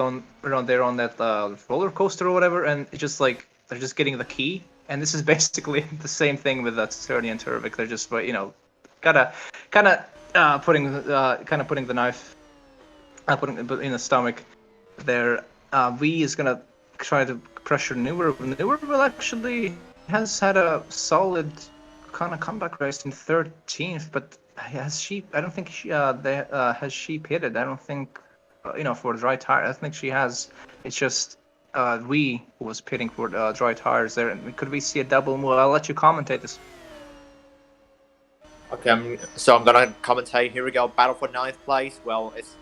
[SPEAKER 1] they're on that roller coaster or whatever, and it's just like they're just getting the key. And this is basically the same thing with Cicernia and Turvik. They're just kind of putting the knife, putting it in the stomach. There, V is gonna try to pressure Newer. Newer will actually has had a solid kind of comeback race in 13th, but has she? I don't think she has she pitted. I don't think for dry tire. I think she has. It's just we was pitting for dry tires there. And could we see a double move? I'll let you commentate this.
[SPEAKER 2] Okay, so I'm gonna commentate. Here we go. Battle for 9th place. Well, it's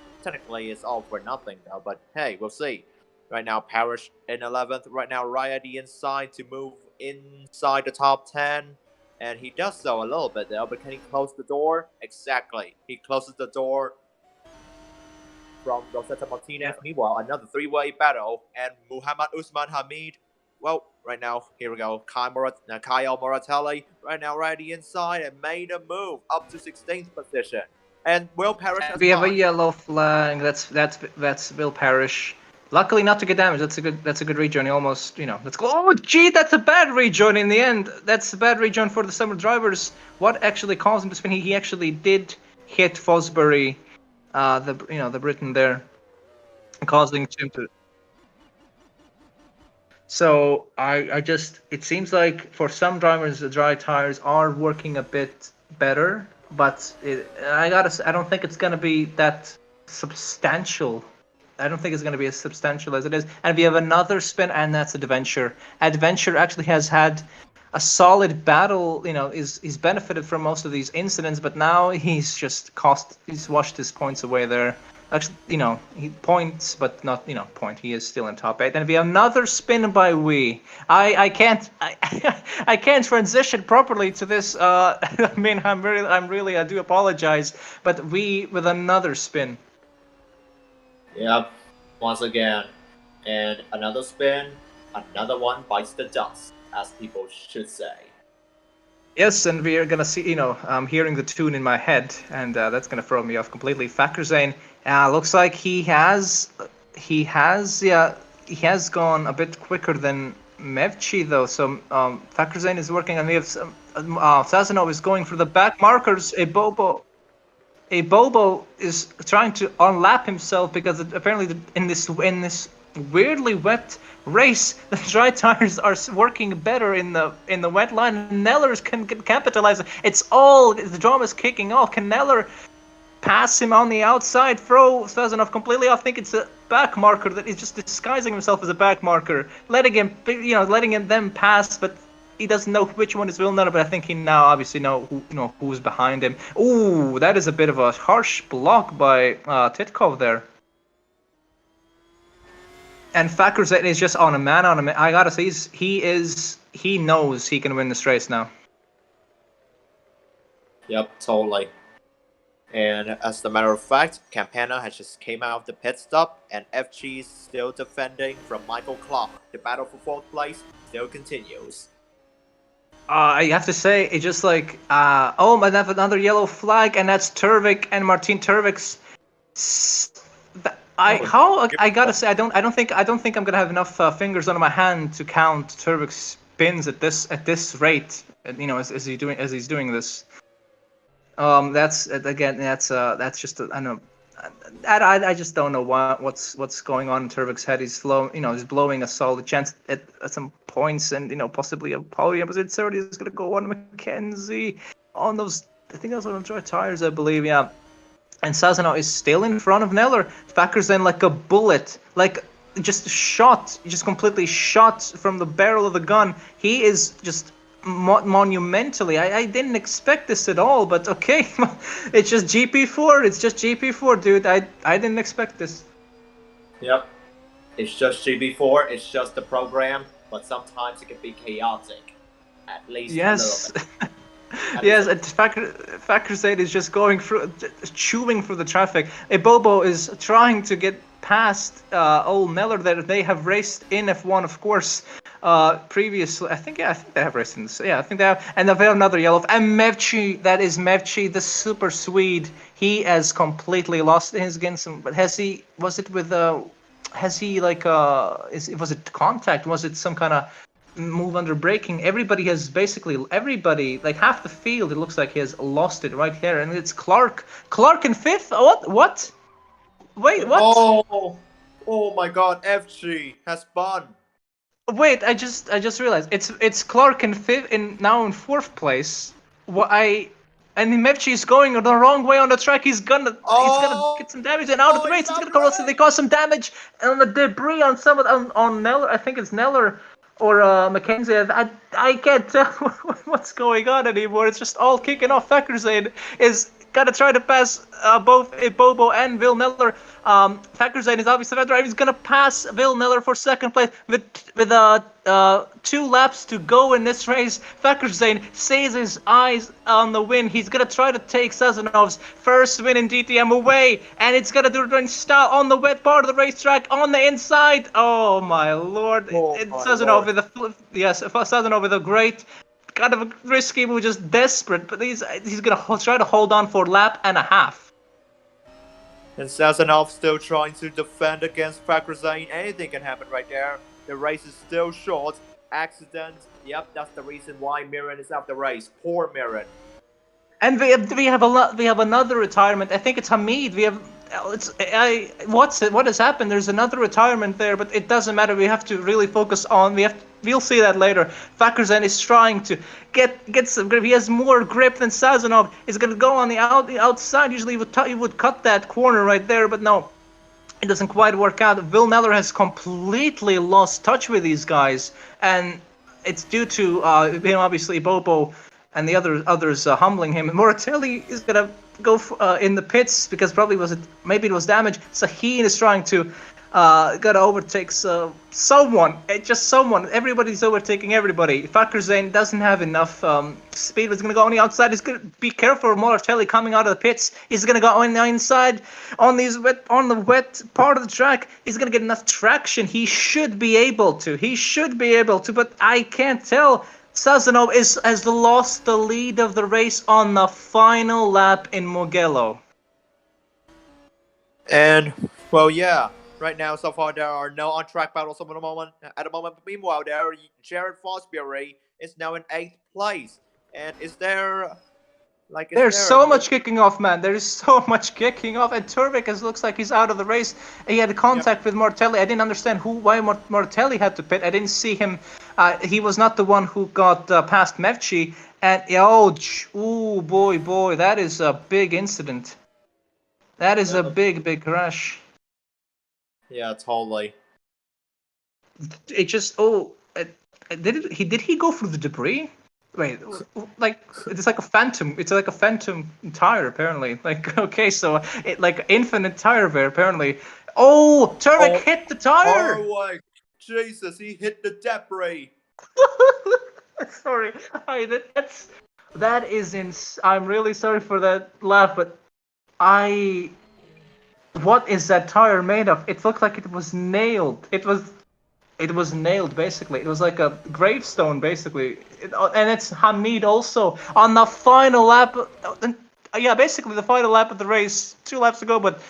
[SPEAKER 2] all for nothing now, but hey, we'll see. Right now, Parrish in 11th. Right now, right at the inside to move inside the top 10. And he does so a little bit there, but can he close the door? Exactly. He closes the door from Rosetta Martinez. Meanwhile, another three-way battle. And Muhammad Usman Hamid. Well, right now, here we go. Kyle Moratelli. Right now, right at the inside and made a move up to 16th position. And Will Parrish has
[SPEAKER 1] We have a
[SPEAKER 2] won.
[SPEAKER 1] yellow flag. That's Will Parrish. Luckily, not to get damaged. That's a good rejoin. He almost, let's go. Oh, gee, that's a bad rejoin in the end. That's a bad rejoin for the summer drivers. What actually caused him to spin? He actually did hit Fosbury, the Briton there, causing him to. So it seems like for some drivers the dry tires are working a bit better, but I don't think it's gonna be that substantial. I don't think it's going to be as substantial as it is. And we have another spin, and that's Adventure. Adventure actually has had a solid battle. He's benefited from most of these incidents, but now he's washed his points away there. Actually, he points, but not point. He is still in top 8. And we have another spin by Wee. I can't transition properly to this. I mean, I do apologize, but Wee with another spin.
[SPEAKER 2] Yep, once again. And another spin, another one bites the dust, as people should say.
[SPEAKER 1] Yes, and we are gonna see, I'm hearing the tune in my head, and that's gonna throw me off completely. Fakrzane, looks like he has gone a bit quicker than Mevchi though. So Fakrzane is working, and we have Sazonov is going for the back markers. A Bobo is trying to unlap himself because apparently in this weirdly wet race, the dry tires are working better in the wet line. Neller can capitalize. It's all the drama's kicking off. Can Neller pass him on the outside? Throw Sazonov completely off. I think it's a back marker that is just disguising himself as a back marker, letting him then pass, but. He doesn't know which one is Villeneuve, but I think he now obviously who's behind him. Ooh, that is a bit of a harsh block by Titkov there. And Fakrzane is just on a man. I gotta say, he knows he can win this race now.
[SPEAKER 2] Yep, totally. And as a matter of fact, Campana has just came out of the pit stop, and FG is still defending from Michael Clark. The battle for 4th place still continues.
[SPEAKER 1] I have to say, it's just like, I have another yellow flag, and that's Turvik and Martin Turvik's. I gotta say, I don't think I'm gonna have enough fingers on my hand to count Turvik's spins at this rate. As he's doing this. That's just I don't know. I just don't know what's going on in Turvik's head. He's slow, he's blowing a solid chance at some points, and possibly a podium. But it's already going to go on McKenzie on those. I think those are on dry tires, I believe. Yeah, and Sazonov is still in front of Neller. Fakrzane like a bullet, like just completely shot from the barrel of the gun. He is just. Monumentally. I didn't expect this at all, but okay. It's just GP4. It's just GP4, dude. I didn't expect this.
[SPEAKER 2] Yep. It's just GP4. It's just the program, but sometimes it can be chaotic. At least
[SPEAKER 1] yes.
[SPEAKER 2] a little bit.
[SPEAKER 1] Yes, and Fakrzain is just going through, chewing through the traffic. Ibobo is trying to get past old Neller that they have raced in F1, of course. Previously, I think they have raced in this. Yeah, I think they have, and they have another yellow. And Mevchi, that is Mevchi, the super Swede. He has completely lost his Ginsen. But has he? Was it with Has he like was it contact? Was it some kind of move under braking? Everybody, like half the field, it looks like he has lost it right here, and it's Clark in fifth. What wait, what?
[SPEAKER 3] Oh my God, FG has spun.
[SPEAKER 1] Wait, I just realized it's Clark in fifth, now in fourth place. And Mevchi is going the wrong way on the track. He's gonna get some damage, and out of the race it's gonna cause some damage and the debris on on Neller. I think it's Neller or Mackenzie. I can't tell what's going on anymore. It's just all kicking off. Fakrzain is gonna try to pass both Bobo and Will Neller. Fakrzain is obviously better. He's gonna pass Will Neller for second place with 2 laps to go in this race. Fakrzain sees his eyes on the win. He's gonna try to take Sazanov's first win in DTM away, and it's gonna do it in style on the wet part of the racetrack on the inside. Oh my lord! Sazanov with a great, kind of a risky move, just desperate, but he's gonna try to hold on for a lap and a half.
[SPEAKER 3] And Sazanov still trying to defend against Fakrzain. Anything can happen right there. The race is still short. Accident. Yep, that's the reason why Miran is out the race. Poor Miran.
[SPEAKER 1] And we have another retirement. I think it's Hamid. What has happened? There's another retirement there, but it doesn't matter. We have to really focus on. We'll see that later. Fakrzain is trying to get some grip. He has more grip than Sazonov. He's gonna go on the outside. Usually he would cut that corner right there, but no, it doesn't quite work out. Will Neller has completely lost touch with these guys, and it's due to him, obviously, Bobo and the others humbling him. Moratelli is gonna go in the pits because maybe it was damage. Sahin is trying to gotta overtake someone. Just someone. Everybody's overtaking everybody. Fakrzain doesn't have enough speed. He's gonna go on the outside. He's gonna be careful of Moratelli coming out of the pits. He's gonna go on the inside on the wet part of the track. He's gonna get enough traction. He should be able to. But I can't tell. Sazonov has lost the lead of the race on the final lap in Mugello.
[SPEAKER 3] And well, yeah. Right now, so far, there are no on-track battles at the moment. Meanwhile, Jared Fosbury is now in 8th place. And there's
[SPEAKER 1] so much kicking off, man. There is so much kicking off, and Turvik looks like he's out of the race. He had contact with Mortelli. I didn't understand why Mortelli had to pit. I didn't see him. He was not the one who got past Mevchi. And boy, that is a big incident. That is a big crash.
[SPEAKER 3] Yeah, totally.
[SPEAKER 1] It just did he go through the debris? Wait, like it's like a phantom. It's like a phantom tire apparently. Like okay, so it like infinite tire wear apparently. Oh, Turek hit the tire.
[SPEAKER 3] Oh my Jesus, he hit the debris.
[SPEAKER 1] Sorry, that is I'm really sorry for that laugh, but what is that tire made of? It looked like it was nailed. It was nailed basically. It was like a gravestone basically. And it's Hamid also on the final lap. Basically the final lap of the race. 2 laps to go, but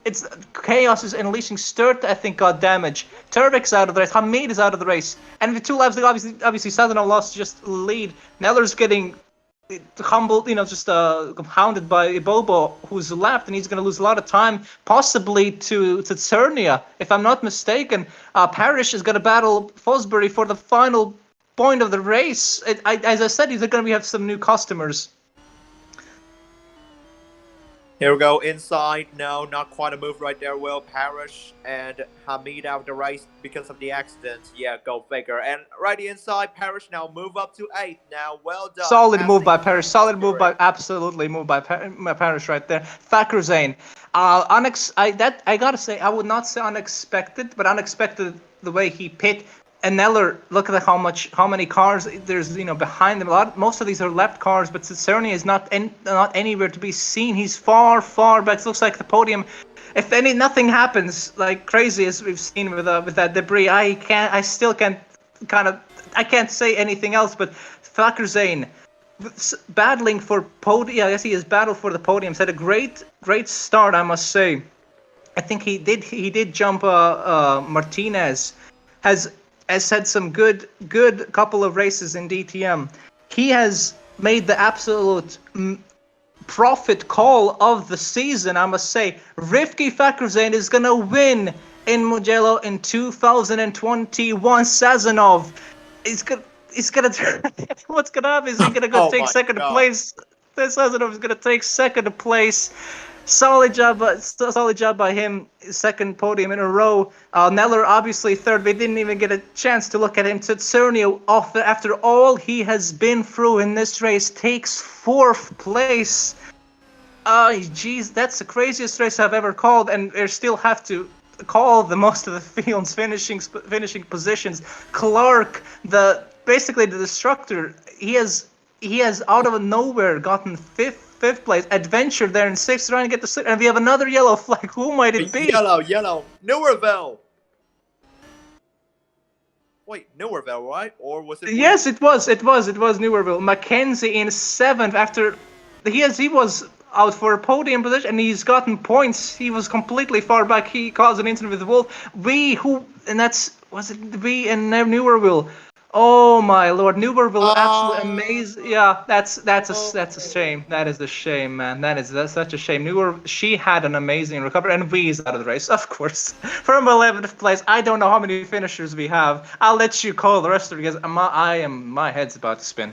[SPEAKER 1] it's chaos is unleashing. Sturt, I think, got damage. Turvik's out of the race. Hamid is out of the race. And with 2 laps to go, obviously Sazonov lost just lead. Neller's getting humbled, just hounded by Bobo, who's left, and he's going to lose a lot of time, possibly to Cernia, if I'm not mistaken. Parrish is going to battle Fosbury for the final point of the race. As I said, he's going to have some new customers.
[SPEAKER 3] Here we go, inside. No, not quite a move right there, Will. Parrish and Hamid out of the race because of the accident. Yeah, go figure. And right inside, Parrish now move up to 8th now. Well done.
[SPEAKER 1] Solid move by Parrish. Absolutely move by Parrish right there. Fakrzain. I gotta say, I would not say unexpected, but unexpected the way he pit. And Neller, look at how many cars there's behind them. Most of these are left cars, but Cerny is not anywhere to be seen. He's far back. It looks like the podium. If nothing happens like crazy as we've seen with that debris, I still can't I can't say anything else. But Fakhrizadeh battling for podium. Yeah, I guess he has battled for the podium. He's had a great start, I must say. I think he did jump Martinez. Has had some good couple of races in DTM. He has made the absolute profit call of the season, I must say. Rivki Fakhrizadeh is gonna win in Mugello in 2021. Sazonov is gonna what's gonna happen is he's gonna go take second place. Sazonov is gonna take second place. Solid job by him. Second podium in a row. Neller obviously third. We didn't even get a chance to look at him. Tsutsurnio, after all he has been through in this race, takes fourth place. Geez, that's the craziest race I've ever called, and they still have to call the most of the field's finishing positions. Clark, basically the destructor, he has out of nowhere gotten fifth place. Adventure there in sixth, trying to get the sixth, and we have another yellow flag. Who might it be?
[SPEAKER 3] Yellow. Newerville. Wait, Newerville, right? Or was it?
[SPEAKER 1] Yes, it was Newerville. Mackenzie in seventh after he was out for a podium position, and he's gotten points. He was completely far back. He caused an incident with the Wolf. We and Newerville. Oh my lord, Newerville, absolutely amazing. Yeah, that's a shame. That is a shame, man. That's such a shame. She had an amazing recovery, and Wee's out of the race, of course. From 11th place. I don't know how many finishers we have. I'll let you call the rest of it because my head's about to spin.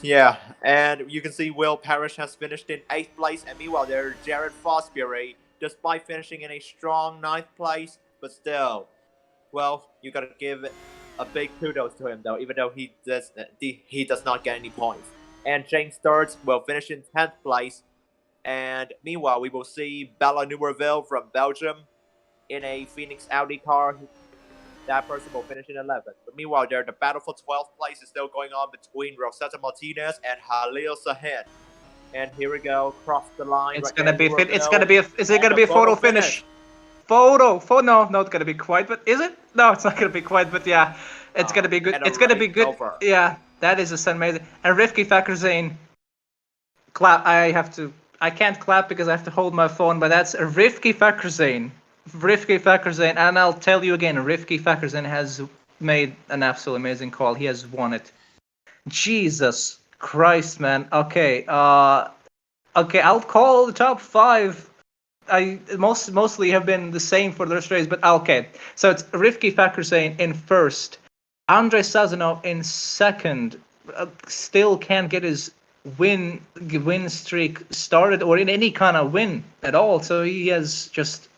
[SPEAKER 3] Yeah, and you can see Will Parrish has finished in 8th place, and meanwhile there's Jared Fosbury, despite finishing in a strong 9th place, but still, well, you gotta give a big kudos to him though, even though he does not get any points. And James Sturz will finish in 10th place, and meanwhile we will see Bella Newerville from Belgium in a Phoenix Audi car. That person will finish in 11th. But meanwhile, the battle for 12th place is still going on between Rosetta Martinez and Halil Sahin. And here we go, cross the line.
[SPEAKER 1] Is it gonna be a photo finish? No, not gonna be quite, but is it? No, it's not gonna be quite, but yeah, it's gonna be good. It's gonna be good. Over. Yeah, that is amazing. And Rivki Fakhrizadeh, clap. I can't clap because I have to hold my phone, but that's Rivki Fakhrizadeh. And I'll tell you again, Rivki Fakhrizadeh has made an absolutely amazing call. He has won it. Jesus Christ, man. Okay, I'll call the top 5. I mostly have been the same for the rest of the race, but okay. So it's Rivki Fakhrizadeh in first, Andrei Sazonov in second. Still can't get his win streak started or in any kind of win at all. So he has just.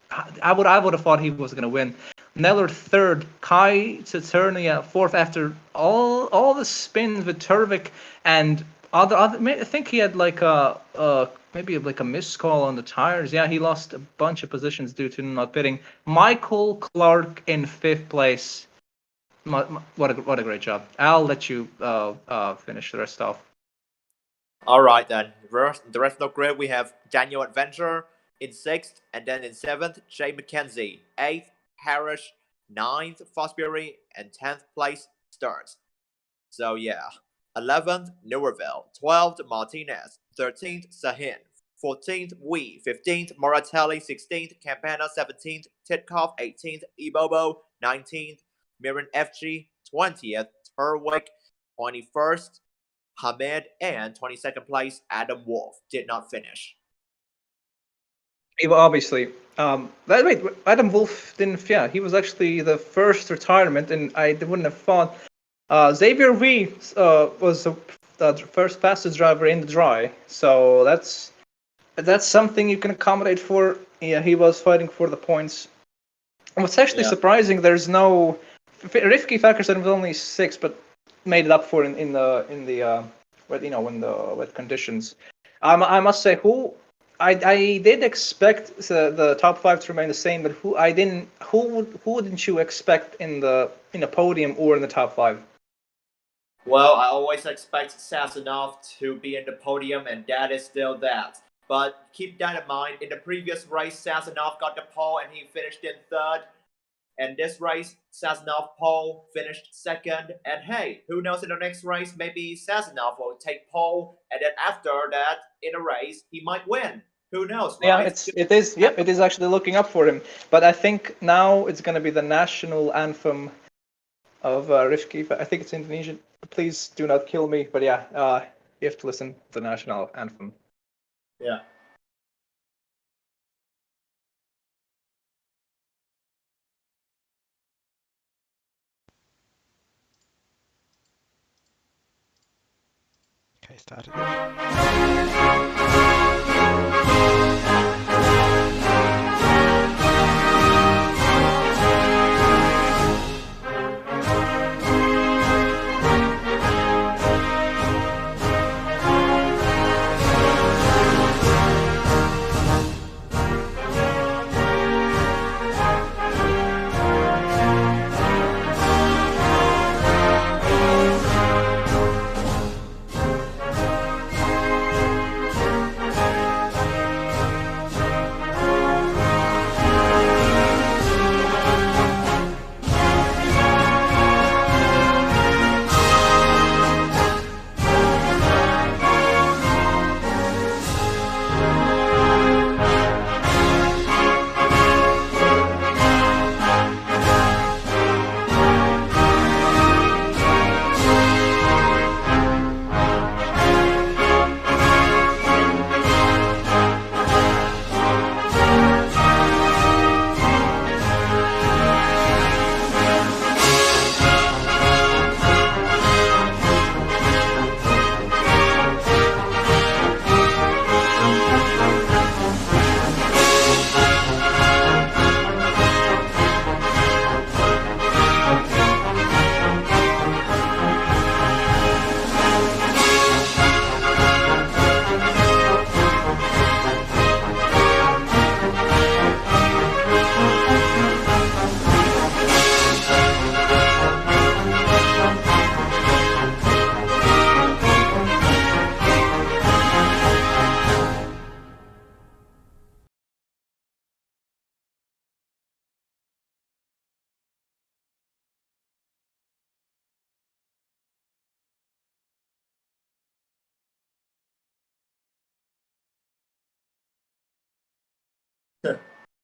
[SPEAKER 1] I would have thought he was going to win. Neller third, Kai Tsutsurnio fourth after all the spins with Turvik and other. I think he had like maybe like a missed call on the tires. Yeah, he lost a bunch of positions due to not pitting. Michael Clark in 5th place. What a great job. I'll let you finish the rest off.
[SPEAKER 3] All right then. The rest of the grid we have Daniel Adventure in 6th, and then in 7th, Jay McKenzie, 8th, Harris, 9th, Fosbury, and 10th place, Stearns. So yeah, 11th, Newerville, 12th, Martinez, 13th, Sahin, 14th, Wee, 15th, Moratelli, 16th, Campana, 17th, Titkov, 18th, Ibobo, 19th, Miran FG, 20th, Turwick, 21st, Hamed, and 22nd place, Adam Wolf did not finish.
[SPEAKER 1] Obviously, wait, Adam Wolf didn't. Yeah, he was actually the first retirement, and I wouldn't have thought. Xavier Wee was the first fastest driver in the dry, so that's something you can accommodate for. Yeah, he was fighting for the points. And what's actually surprising, there's no Rivki Fakhrizadeh was only 6, but made it up for in the when the wet conditions. I must say, who I did expect the top 5 to remain the same, but who wouldn't you expect in the podium or in the top 5?
[SPEAKER 3] Well, I always expect Sazonov to be in the podium, and that is still that. But keep that in mind. In the previous race, Sazonov got the pole and he finished in third. And this race, Sazonov pole finished second. And hey, who knows, in the next race, maybe Sazonov will take pole, and then after that, in a race, he might win. Who knows,
[SPEAKER 1] Yeah,
[SPEAKER 3] right?
[SPEAKER 1] it is. Yep, it is actually looking up for him. But I think now it's going to be the national anthem of Rifki. I think it's Indonesian. Please do not kill me. But yeah, you have to listen to the national anthem.
[SPEAKER 3] Yeah.
[SPEAKER 4] Okay, started.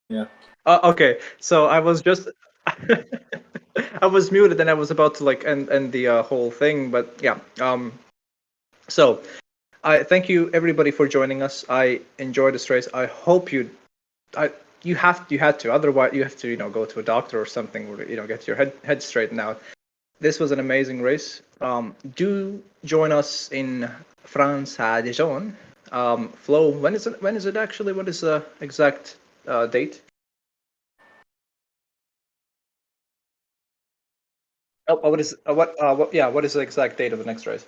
[SPEAKER 3] Yeah.
[SPEAKER 1] Okay, so I was just I was muted and I was about to like end the whole thing, but yeah. So I thank you everybody for joining us. I enjoyed this race. I hope you had to, otherwise you have to go to a doctor or something, or get your head straightened out. This was an amazing race. Do join us in France à Dijon. Flo, when is it actually? What is the exact date? Oh, what is what is the exact date of the next race?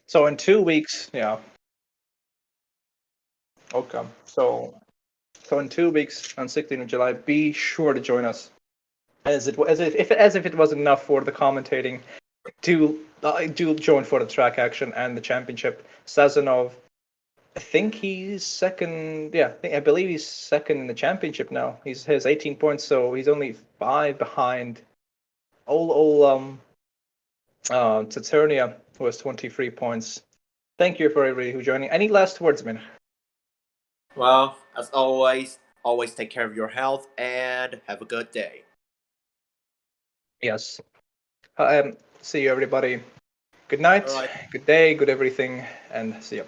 [SPEAKER 1] So in 2 weeks, yeah. Okay. So in 2 weeks, on 16th of July, be sure to join us. As if it wasn't enough for the commentating, do join for the track action and the championship. Sazonov, I think he's second. Yeah, I believe he's second in the championship now. He has 18 points, so he's only 5 behind. Taternia, who has 23 points. Thank you for everybody who joining. Any last words, man?
[SPEAKER 3] Well, as always take care of your health and have a good day.
[SPEAKER 1] Yes. See you, everybody. Good night,
[SPEAKER 3] All right.
[SPEAKER 1] good day, good everything, and see you.